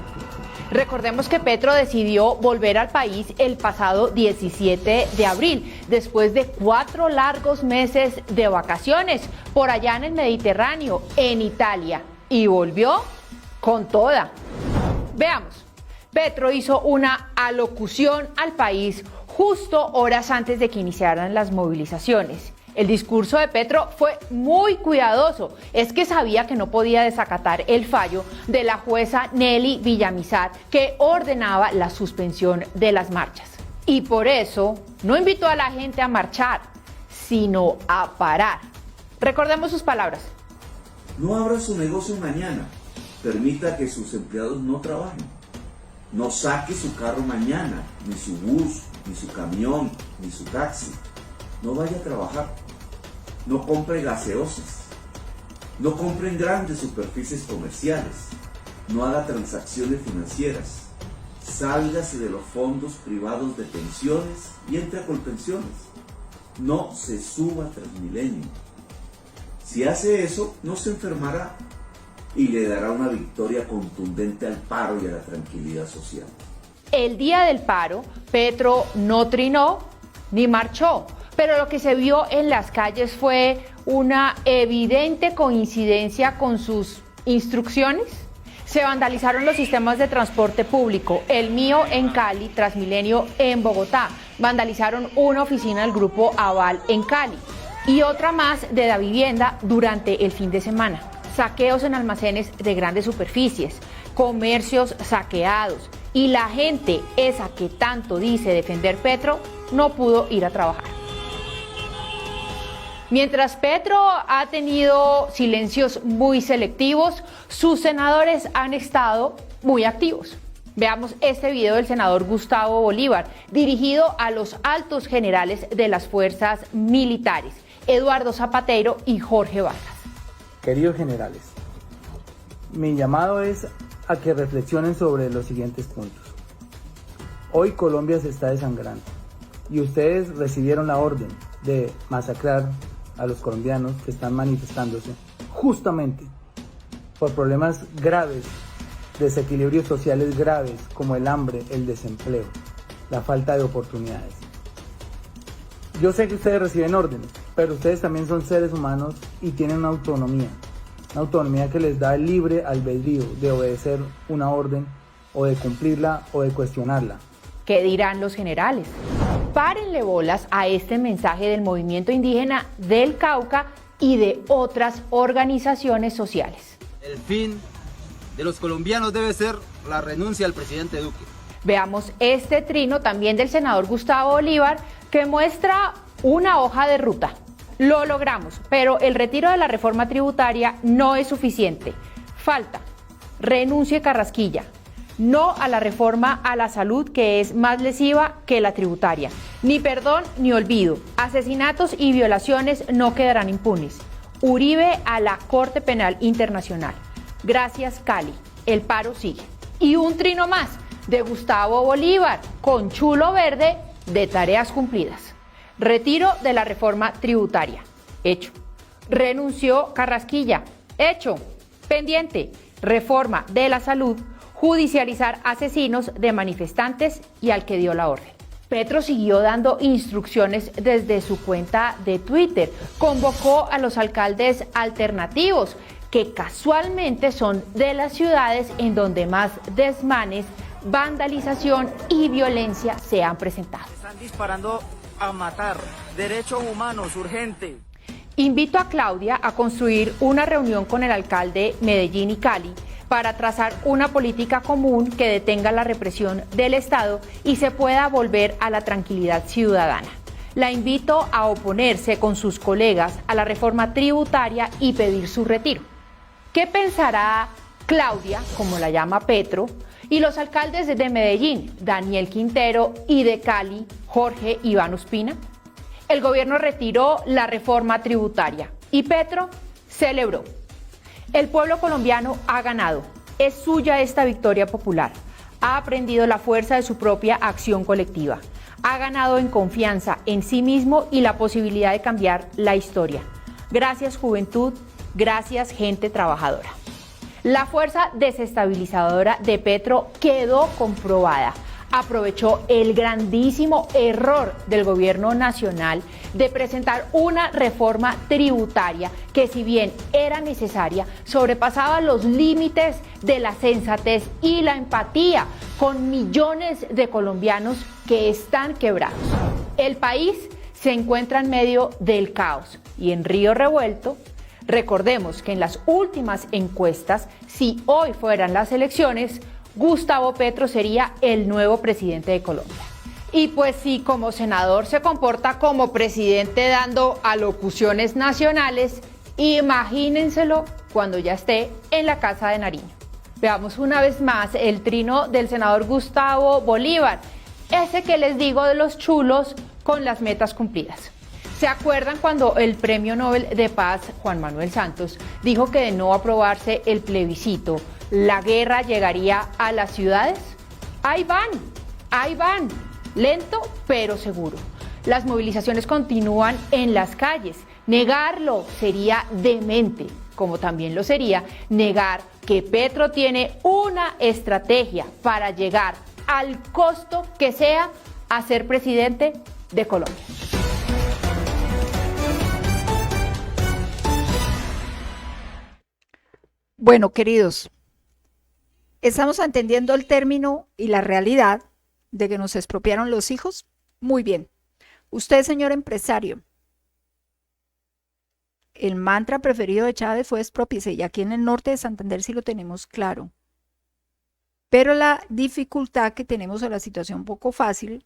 Recordemos que Petro decidió volver al país el pasado 17 de abril, después de 4 largos meses de vacaciones por allá en el Mediterráneo, en Italia, y volvió con toda. Veamos. Petro hizo una alocución al país justo horas antes de que iniciaran las movilizaciones. El discurso de Petro fue muy cuidadoso. Es que sabía que no podía desacatar el fallo de la jueza Nelly Villamizar, que ordenaba la suspensión de las marchas. Y por eso no invitó a la gente a marchar, sino a parar. Recordemos sus palabras. No abra su negocio mañana. Permita que sus empleados no trabajen. No saque su carro mañana, ni su bus, ni su camión, ni su taxi. No vaya a trabajar. No compre gaseosas. No compre en grandes superficies comerciales. No haga transacciones financieras. Sálgase de los fondos privados de pensiones y entre a Colpensiones. No se suba a Transmilenio. Si hace eso, no se enfermará y le dará una victoria contundente al paro y a la tranquilidad social. El día del paro, Petro no trinó ni marchó, pero lo que se vio en las calles fue una evidente coincidencia con sus instrucciones. Se vandalizaron los sistemas de transporte público, el mío en Cali, Transmilenio en Bogotá. Vandalizaron una oficina del Grupo Aval en Cali y otra más de la vivienda durante el fin de semana. Saqueos en almacenes de grandes superficies, comercios saqueados y la gente, esa que tanto dice defender Petro, no pudo ir a trabajar. Mientras Petro ha tenido silencios muy selectivos, sus senadores han estado muy activos. Veamos este video del senador Gustavo Bolívar, dirigido a los altos generales de las fuerzas militares, Eduardo Zapatero y Jorge Vargas. Queridos generales, mi llamado es a que reflexionen sobre los siguientes puntos. Hoy Colombia se está desangrando y ustedes recibieron la orden de masacrar a los colombianos que están manifestándose justamente por problemas graves, desequilibrios sociales graves como el hambre, el desempleo, la falta de oportunidades. Yo sé que ustedes reciben órdenes, pero ustedes también son seres humanos y tienen una autonomía que les da el libre albedrío de obedecer una orden o de cumplirla o de cuestionarla. ¿Qué dirán los generales? Párenle bolas a este mensaje del movimiento indígena del Cauca y de otras organizaciones sociales. El fin de los colombianos debe ser la renuncia al presidente Duque. Veamos este trino también del senador Gustavo Bolívar, que muestra una hoja de ruta. Lo logramos, pero el retiro de la reforma tributaria no es suficiente. Falta, renuncie Carrasquilla. No a la reforma a la salud, que es más lesiva que la tributaria. Ni perdón ni olvido. Asesinatos y violaciones no quedarán impunes. Uribe a la Corte Penal Internacional. Gracias, Cali. El paro sigue. Y un trino más de Gustavo Bolívar con chulo verde de tareas cumplidas. Retiro de la reforma tributaria. Hecho. Renunció Carrasquilla. Hecho. Pendiente. Reforma de la salud. judicializar asesinos de manifestantes y al que dio la orden. Petro siguió dando instrucciones desde su cuenta de Twitter. Convocó a los alcaldes alternativos, que casualmente son de las ciudades en donde más desmanes, vandalización y violencia se han presentado. Están disparando a matar. Derechos humanos, urgente. Invito a Claudia a construir una reunión con el alcalde Medellín y Cali para trazar una política común que detenga la represión del Estado y se pueda volver a la tranquilidad ciudadana. La invito a oponerse con sus colegas a la reforma tributaria y pedir su retiro. ¿Qué pensará Claudia, como la llama Petro, y los alcaldes de Medellín, Daniel Quintero, y de Cali, Jorge Iván Ospina? El gobierno retiró la reforma tributaria y Petro celebró. El pueblo colombiano ha ganado. Es suya esta victoria popular. Ha aprendido la fuerza de su propia acción colectiva. Ha ganado en confianza en sí mismo y la posibilidad de cambiar la historia. Gracias, juventud. Gracias, gente trabajadora. La fuerza desestabilizadora de Petro quedó comprobada. Aprovechó el grandísimo error del gobierno nacional de presentar una reforma tributaria que, si bien era necesaria, sobrepasaba los límites de la sensatez y la empatía con millones de colombianos que están quebrados. El país se encuentra en medio del caos y en río revuelto. Recordemos que en las últimas encuestas, si hoy fueran las elecciones, Gustavo Petro sería el nuevo presidente de Colombia. Y pues si como senador se comporta como presidente dando alocuciones nacionales, imagínenselo cuando ya esté en la Casa de Nariño. Veamos una vez más el trino del senador Gustavo Bolívar, ese que les digo de los chulos con las metas cumplidas. ¿Se acuerdan cuando el Premio Nobel de Paz, Juan Manuel Santos, dijo que de no aprobarse el plebiscito, la guerra llegaría a las ciudades? Ahí van, lento pero seguro. Las movilizaciones continúan en las calles. Negarlo sería demente, como también lo sería negar que Petro tiene una estrategia para llegar al costo que sea a ser presidente de Colombia. Bueno, queridos, estamos entendiendo el término y la realidad de que nos expropiaron los hijos. Muy bien. Usted, señor empresario, el mantra preferido de Chávez fue exprópiese, y aquí en el norte de Santander sí lo tenemos claro. Pero la dificultad que tenemos, o la situación poco fácil,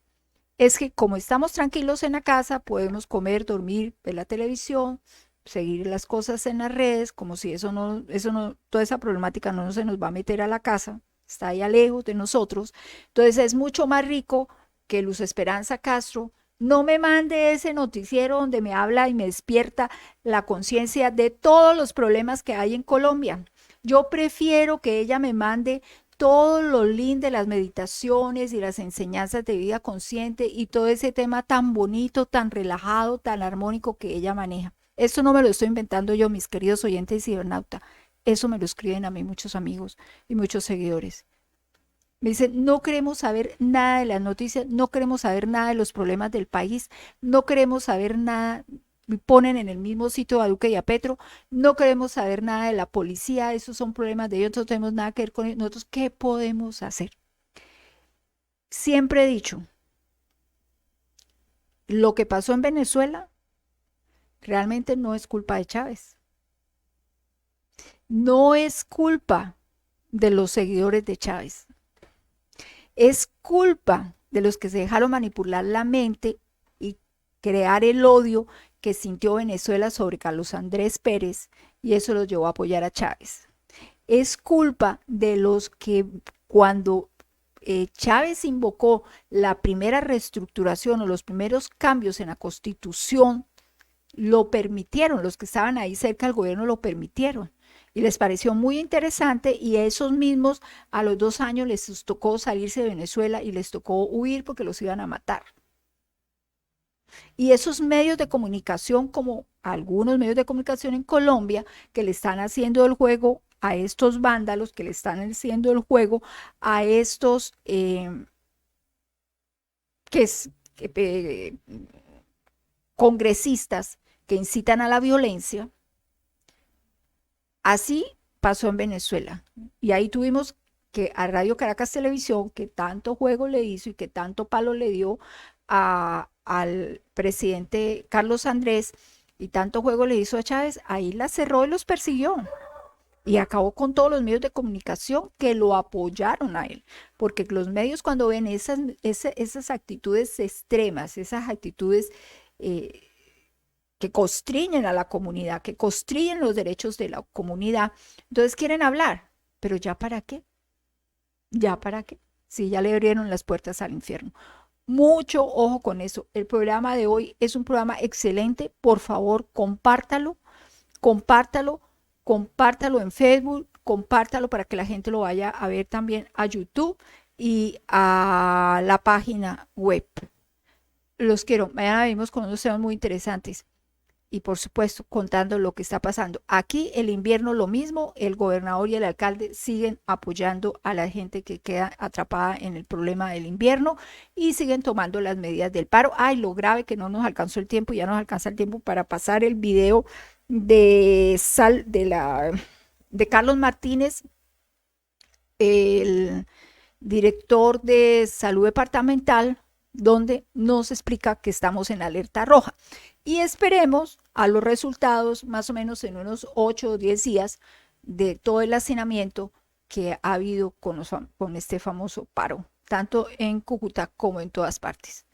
es que como estamos tranquilos en la casa, podemos comer, dormir, ver la televisión, seguir las cosas en las redes, como si toda esa problemática no se nos va a meter a la casa, está ahí lejos de nosotros. Entonces es mucho más rico que Luz Esperanza Castro no me mande ese noticiero donde me habla y me despierta la conciencia de todos los problemas que hay en Colombia. Yo prefiero que ella me mande todos los links de las meditaciones y las enseñanzas de vida consciente y todo ese tema tan bonito, tan relajado, tan armónico que ella maneja. Esto no me lo estoy inventando yo, mis queridos oyentes y cibernauta. Eso me lo escriben a mí muchos amigos y muchos seguidores. Me dicen, no queremos saber nada de las noticias, no queremos saber nada de los problemas del país, no queremos saber nada, ponen en el mismo sitio a Duque y a Petro, no queremos saber nada de la policía, esos son problemas de ellos, no tenemos nada que ver con ellos. Nosotros, ¿qué podemos hacer? Siempre he dicho, lo que pasó en Venezuela realmente no es culpa de Chávez. No es culpa de los seguidores de Chávez. Es culpa de los que se dejaron manipular la mente y crear el odio que sintió Venezuela sobre Carlos Andrés Pérez, y eso los llevó a apoyar a Chávez. Es culpa de los que cuando Chávez invocó la primera reestructuración o los primeros cambios en la Constitución, lo permitieron, los que estaban ahí cerca del gobierno lo permitieron. Y les pareció muy interesante, y a esos mismos a los 2 años les tocó salirse de Venezuela y les tocó huir porque los iban a matar. Y esos medios de comunicación, como algunos medios de comunicación en Colombia, que le están haciendo el juego a estos vándalos que le están haciendo el juego, a estos congresistas que incitan a la violencia. Así pasó en Venezuela. Y ahí tuvimos que a Radio Caracas Televisión, que tanto juego le hizo y que tanto palo le dio al presidente Carlos Andrés, y tanto juego le hizo a Chávez, ahí la cerró y los persiguió. Y acabó con todos los medios de comunicación que lo apoyaron a él. Porque los medios, cuando ven esas actitudes extremas, esas actitudes que constriñen a la comunidad, que constriñen los derechos de la comunidad, entonces quieren hablar. Pero ¿ya para qué? ¿Ya para qué? Si ya le abrieron las puertas al infierno. Mucho ojo con eso. El programa de hoy es un programa excelente. Por favor, compártalo, compártalo, compártalo en Facebook, compártalo para que la gente lo vaya a ver también a YouTube y a la página web. Los quiero. Mañana venimos con unos temas muy interesantes. Y por supuesto, contando lo que está pasando. Aquí el invierno lo mismo, el gobernador y el alcalde siguen apoyando a la gente que queda atrapada en el problema del invierno y siguen tomando las medidas del paro. Ay, lo grave que no nos alcanzó el tiempo, ya nos alcanza el tiempo para pasar el video de Carlos Martínez, el director de salud departamental, donde nos explica que estamos en alerta roja. Y esperemos a los resultados más o menos en unos 8 o 10 días de todo el hacinamiento que ha habido con este famoso paro, tanto en Cúcuta como en todas partes.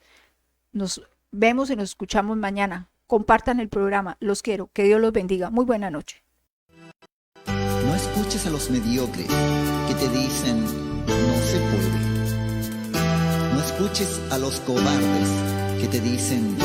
Nos vemos y nos escuchamos mañana. Compartan el programa. Los quiero. Que Dios los bendiga. Muy buena noche. No escuches a los mediocres que te dicen no se puede. No escuches a los cobardes que te dicen